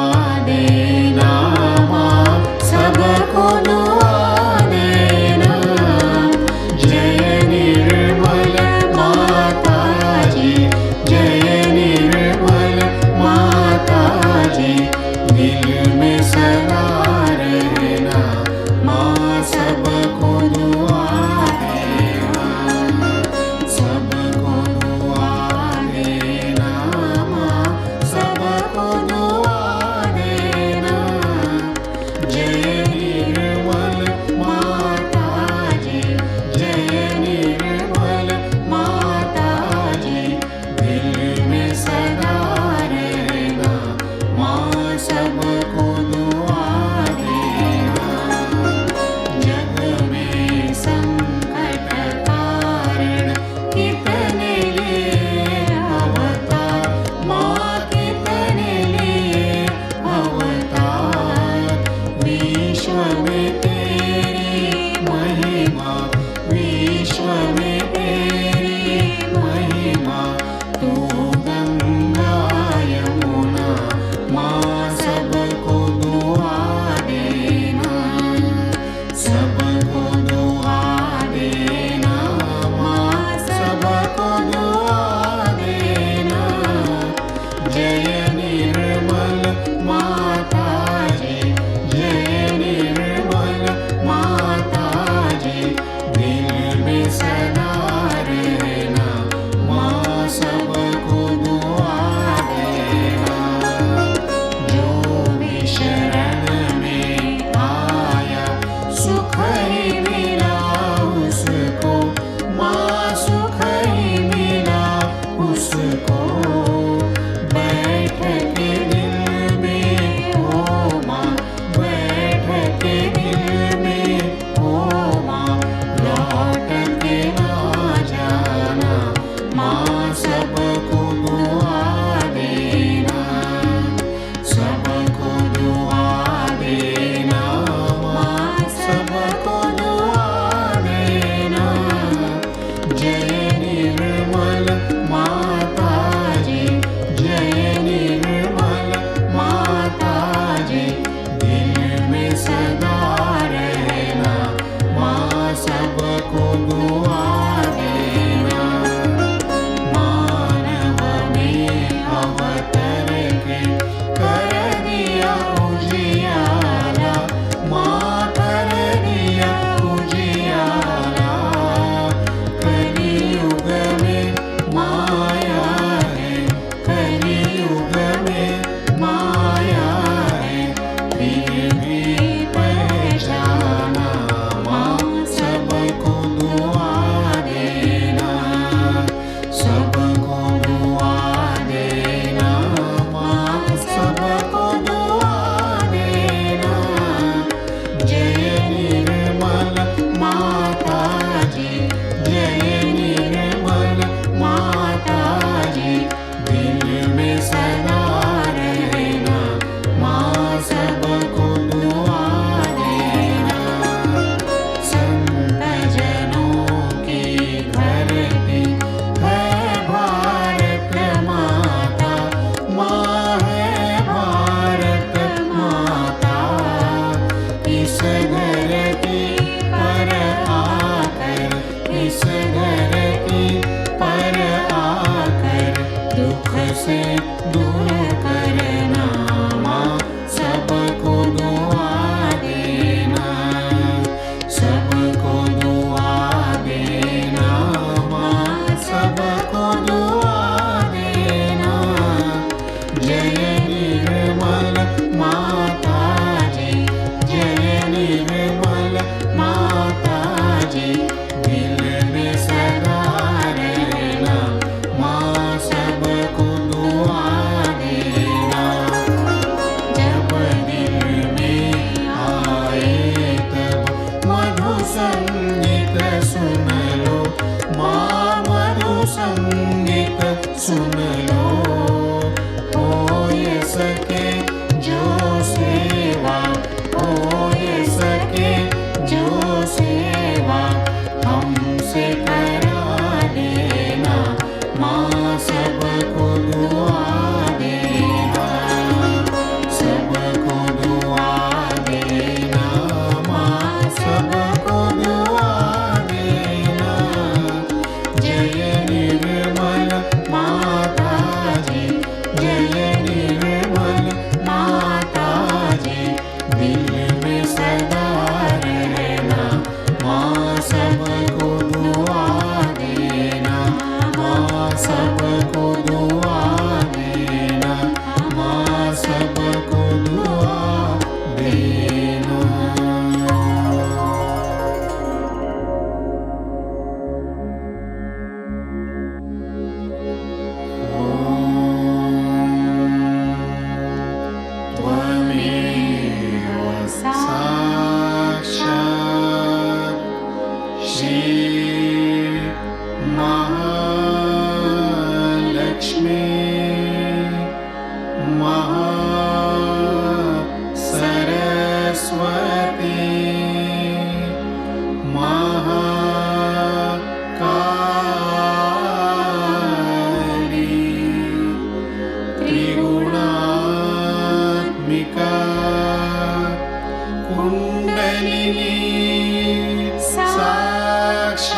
जननी साक्षात्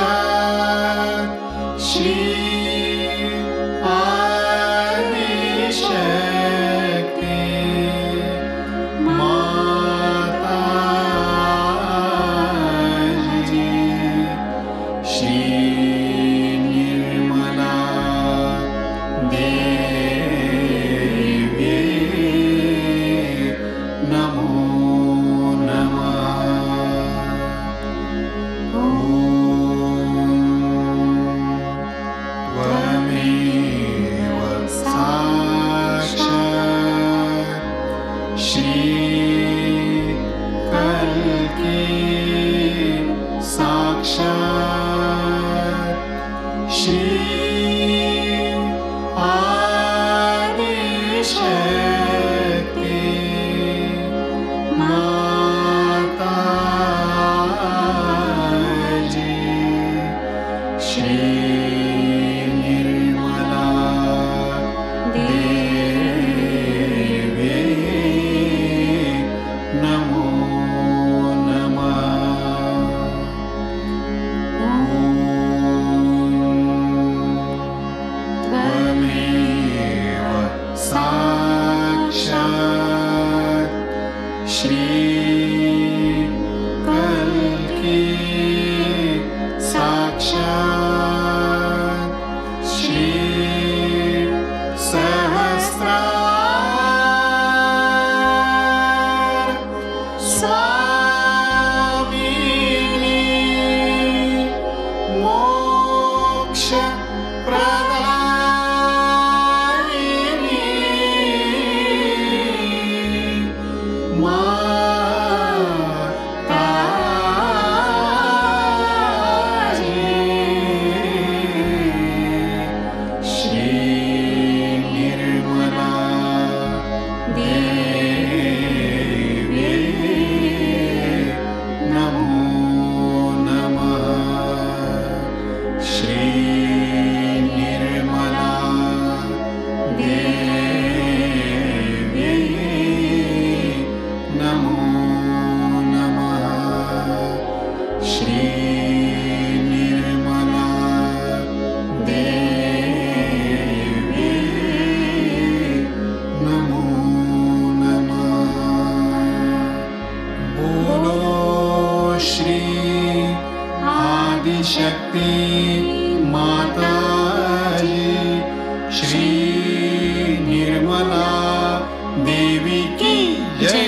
श्री आदिशक्ति माताजी श्री निर्मला देवी नमो त्वमेव साक्षात् श्री कल्की साक्षात् श्री आदिशक्ति माताजी श्री निर्मला देवी नमो त्वमेव साक्षात् श्री कल्की साक्षात् श्री सहस्रार स्वामिनी मोक्ष प्रदायिनी माताजी श्री निर्मला देवी नमो श्री निर्मला देवी नमो श्री निर्मला देवी नमो बोलो श्री आदिशक्ति माताजी श्री निर्मला देवी की जय।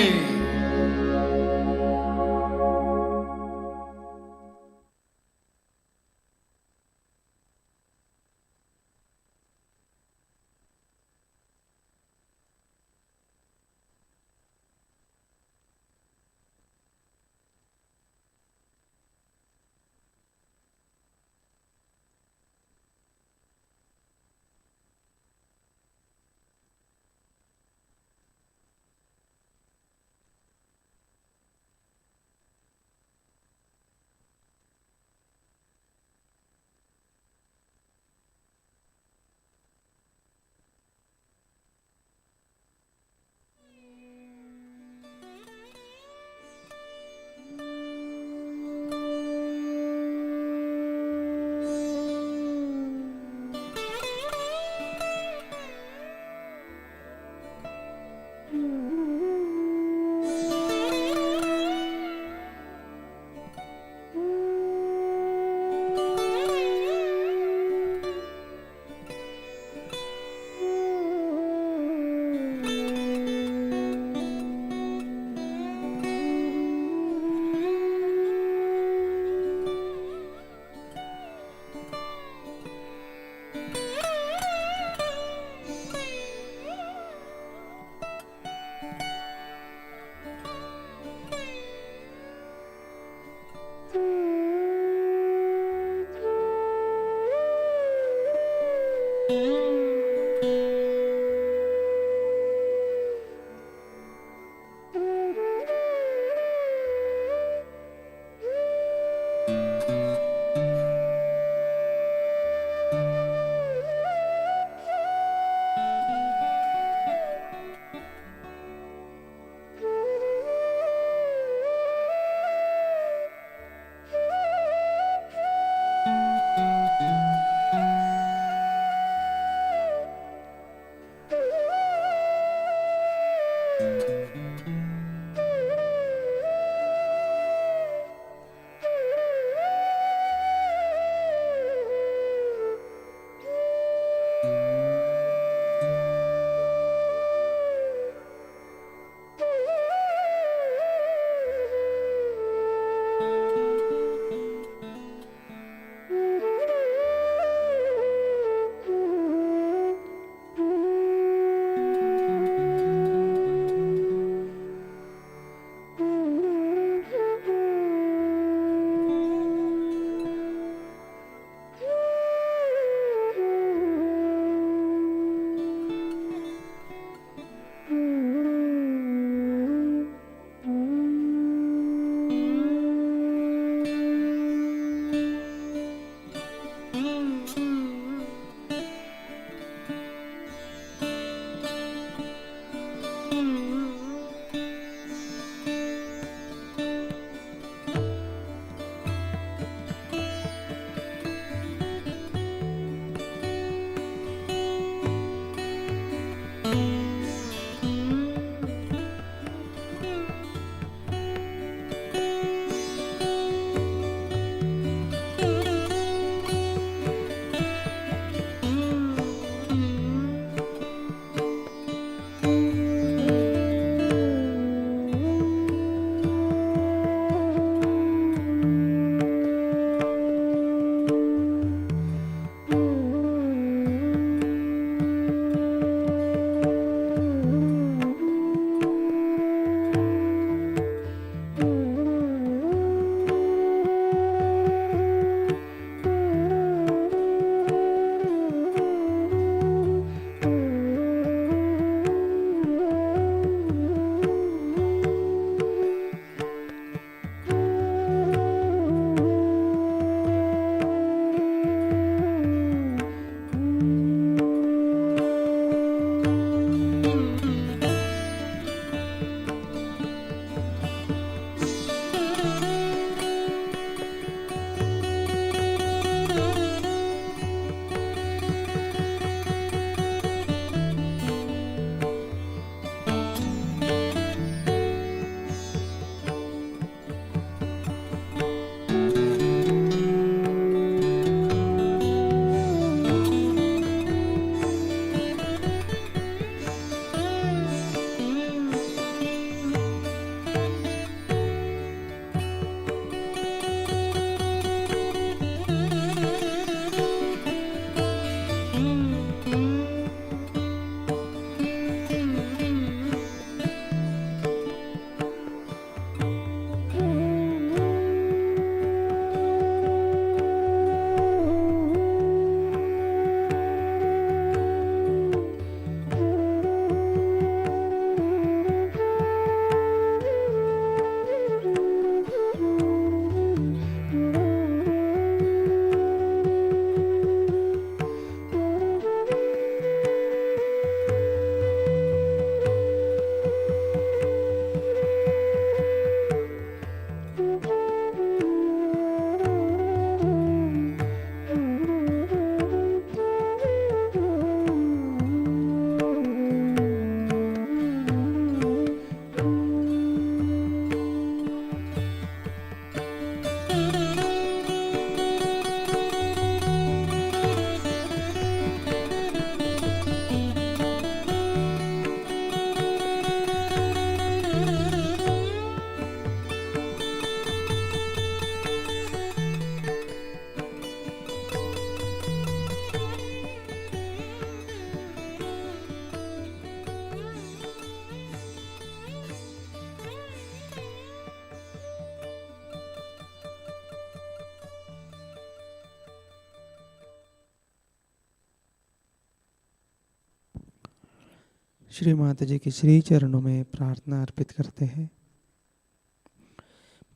श्री माताजी के श्री चरणों में प्रार्थना अर्पित करते हैं।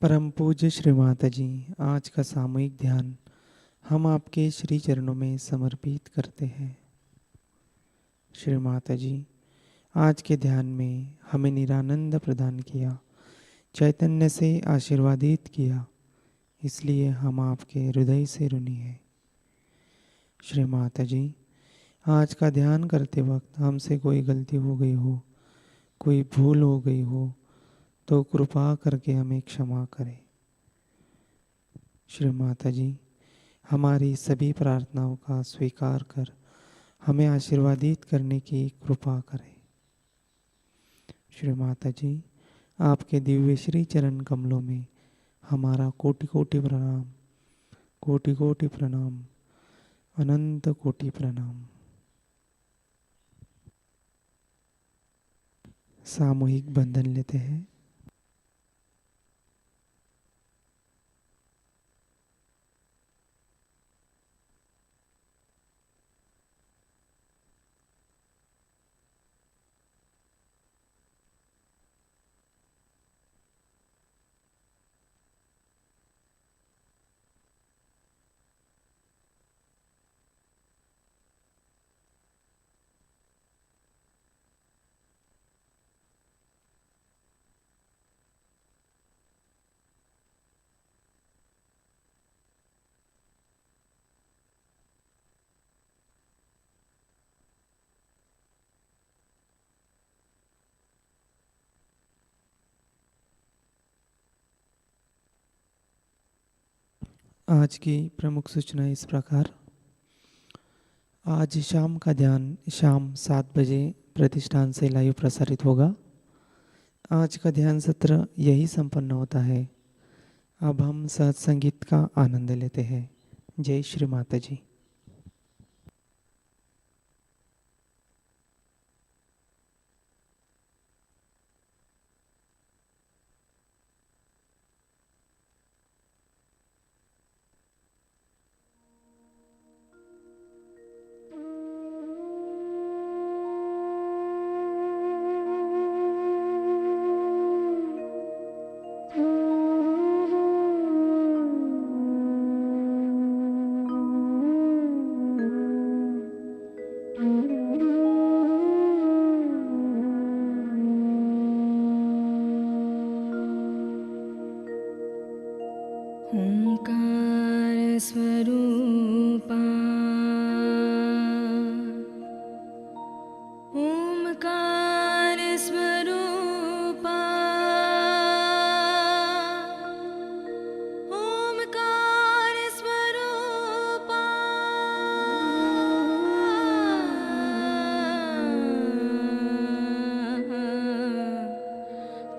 परम पूज्य श्री माताजी, आज का सामूहिक ध्यान हम आपके श्री चरणों में समर्पित करते हैं। श्री माताजी, आज के ध्यान में हमें निरानंद प्रदान किया, चैतन्य से आशीर्वादित किया, इसलिए हम आपके हृदय से ऋणी हैं। श्री माताजी, आज का ध्यान करते वक्त हमसे कोई गलती हो गई हो, कोई भूल हो गई हो, तो कृपा करके हमें क्षमा करें। श्री माताजी, हमारी सभी प्रार्थनाओं का स्वीकार कर हमें आशीर्वादित करने की कृपा करें। श्री माताजी, आपके दिव्य श्री चरण कमलों में हमारा कोटि कोटि प्रणाम, कोटि कोटि प्रणाम, अनंत कोटि प्रणाम। सामूहिक बंधन लेते हैं। आज की प्रमुख सूचना इस प्रकार। आज शाम का ध्यान शाम 7 बजे प्रतिष्ठान से लाइव प्रसारित होगा। आज का ध्यान सत्र यही संपन्न होता है। अब हम सहज संगीत का आनंद लेते हैं। जय श्री माताजी।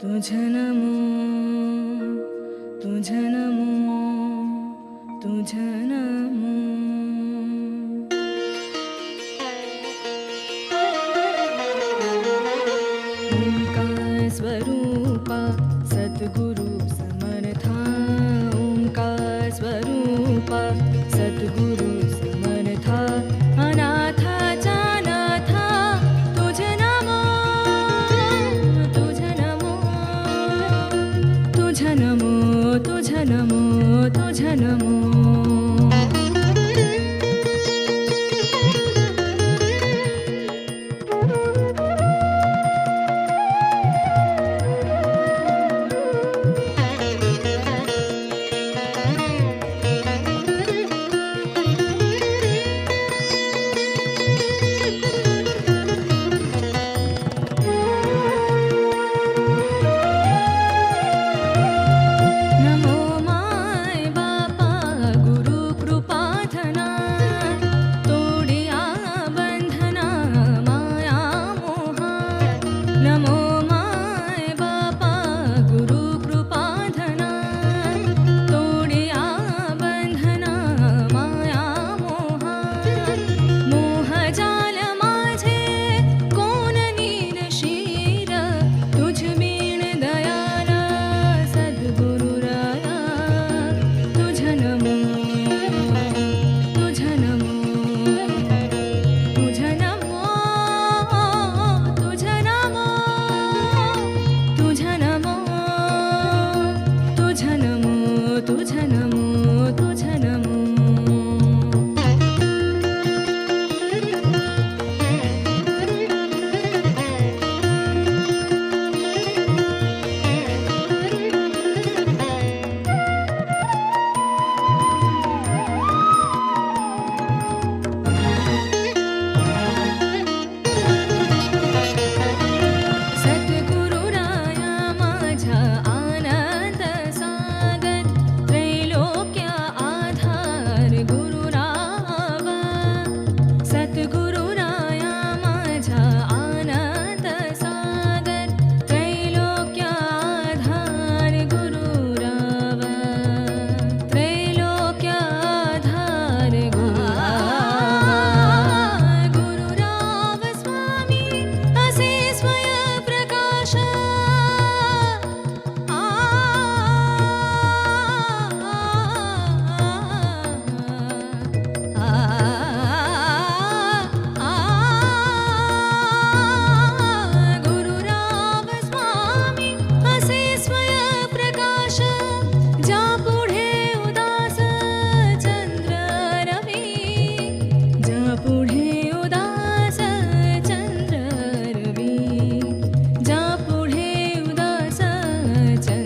तुझ नमो, तुझ नमो, तुझ नमो। ओंकार स्वरूपा सद्गुरु समर्था, ओंकार स्वरूपा सद्गुरु समर्था, अनाथा जानाथा तुझ नमो, तुझ नमो, तुझ नमो, तुझ नमो, तुझ नमो। नमो माय बापा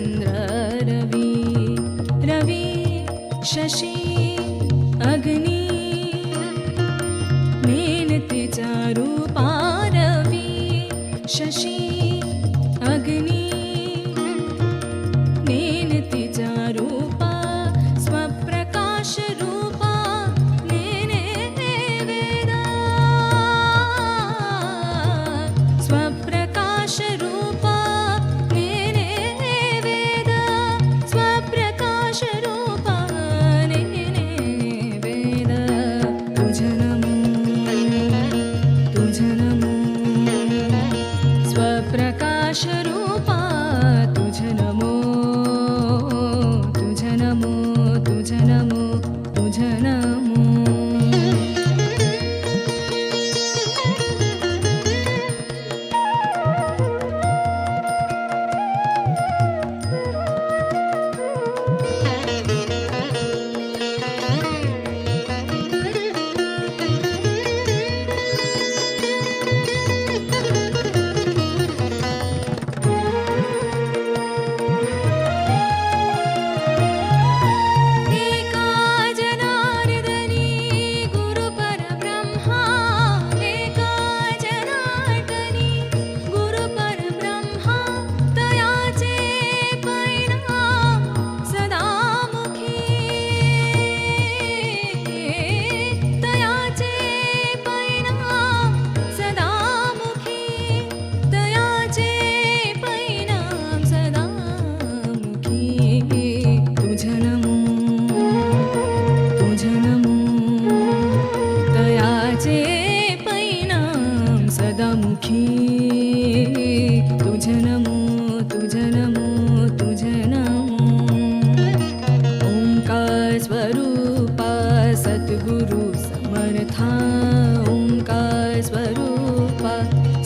चन्द्र रवि रवि शशि अग्नि मेनते चारूपा रवि शशि अग्नि नेनते चारूपा स्वप्रकाश रूपा नेने वेदा स्वप्रकाश रूपा नेने वेदा स्वप्रकाश रूपा नेने वेदा तुझ नमो स्वप्रकाश रूपा तुझ नमो तुझ नमो तुझ नमो तुझ नमो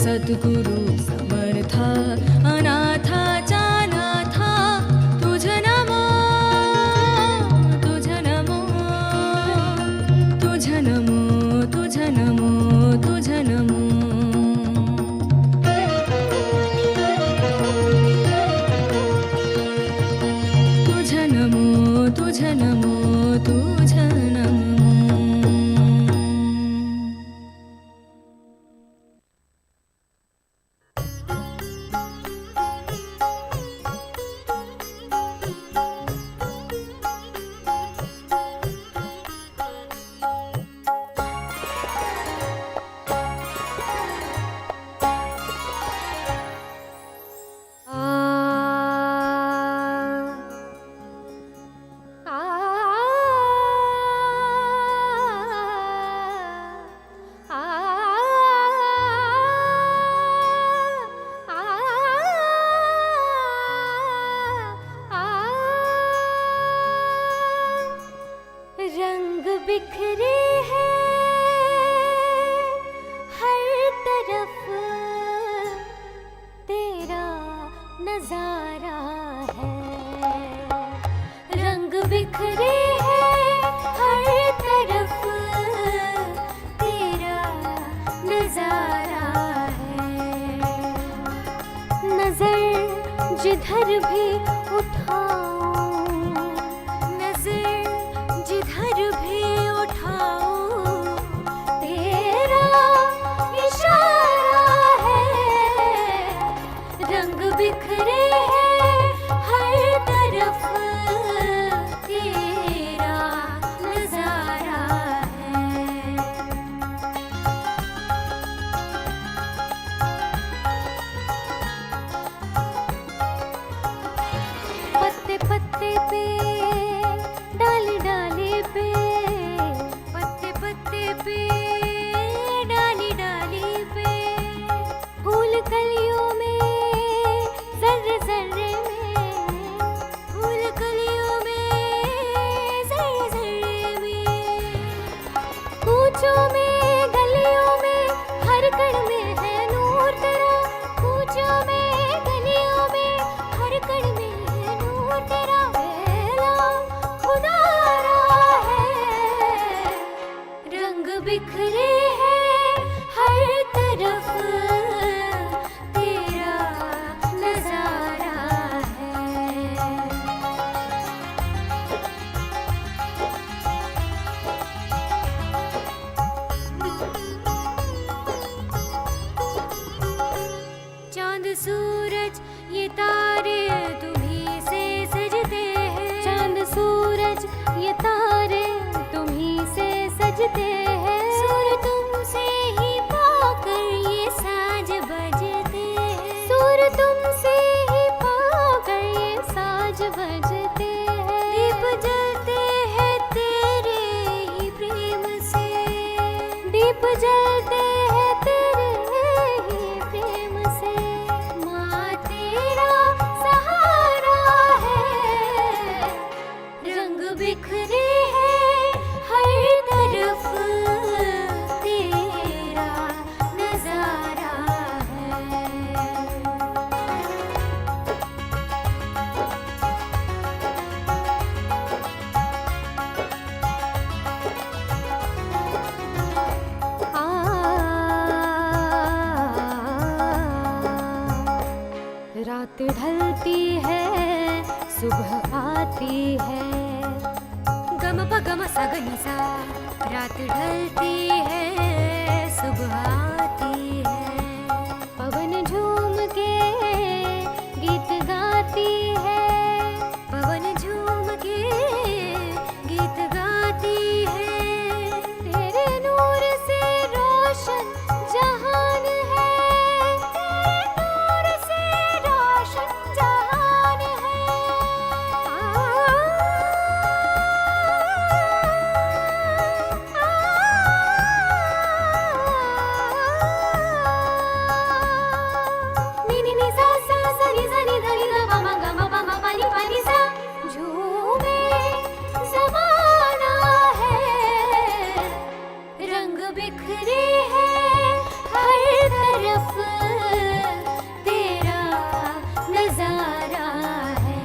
सद्गुरु समर्था अनाथा चानाथा तुझ नमो तुझ नमो तुझ नमो तुझ नमो तुझ नमो तुझ नमो तुझ नमो तुझ नमो बिखरे हैं हर तरफ तेरा नजारा है रंग बिखरे हैं हर तरफ तेरा नजारा है नजर जिधर भी उठाऊं नजर जिधर भी तेरा इशारा है रंग बिखरे हैं हर तरफ तेरा नजारा है पत्ते पत्ते पे डाली डाली पे पत्ते पत्ते पे डाली डाली पे फूल कलियों में जर्रे जर्रे में फूल कलियों में जर्रे जर्रे में कूचों में गलियों में हर कण में है नूर तेरा कूचों में गलियों में हर कण में है नूर तेरा आज बजते हैं, दीप जलते हैं तेरे ही प्रेम से, दीप जलते हैं तेरे ही प्रेम से। माँ तेरा सहारा है, रंग बिखरे हैं हर तरफ, तेरा नजारा है। रात ढलती है, सुबह आती है, गम प गम सा ग नि सा। रात ढलती है, सुबह आती है, पवन झूम के गीत गाती है, पवन झूम के गीत गाती है। तेरे नूर से रोशन जहान है, तेरे नूर से रोशन जहान है। नी नी नी सा सा सा नी सा नी धा नी धा पा मा गा मा पा मा पा नी सा। झूमे ज़माना है, रंग बिखरे हैं हर तरफ, तेरा नजारा है।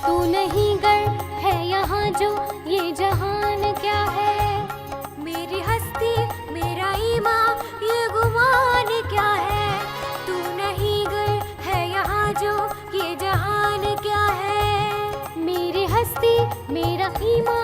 तू नहीं गर है यहाँ जो ये जहान क्या है, मेरी हस्ती मेरा ईमान ये गुमान क्या है। तू नहीं गर है यहाँ जो ये जहान क्या है, मेरी हस्ती मेरा ईमान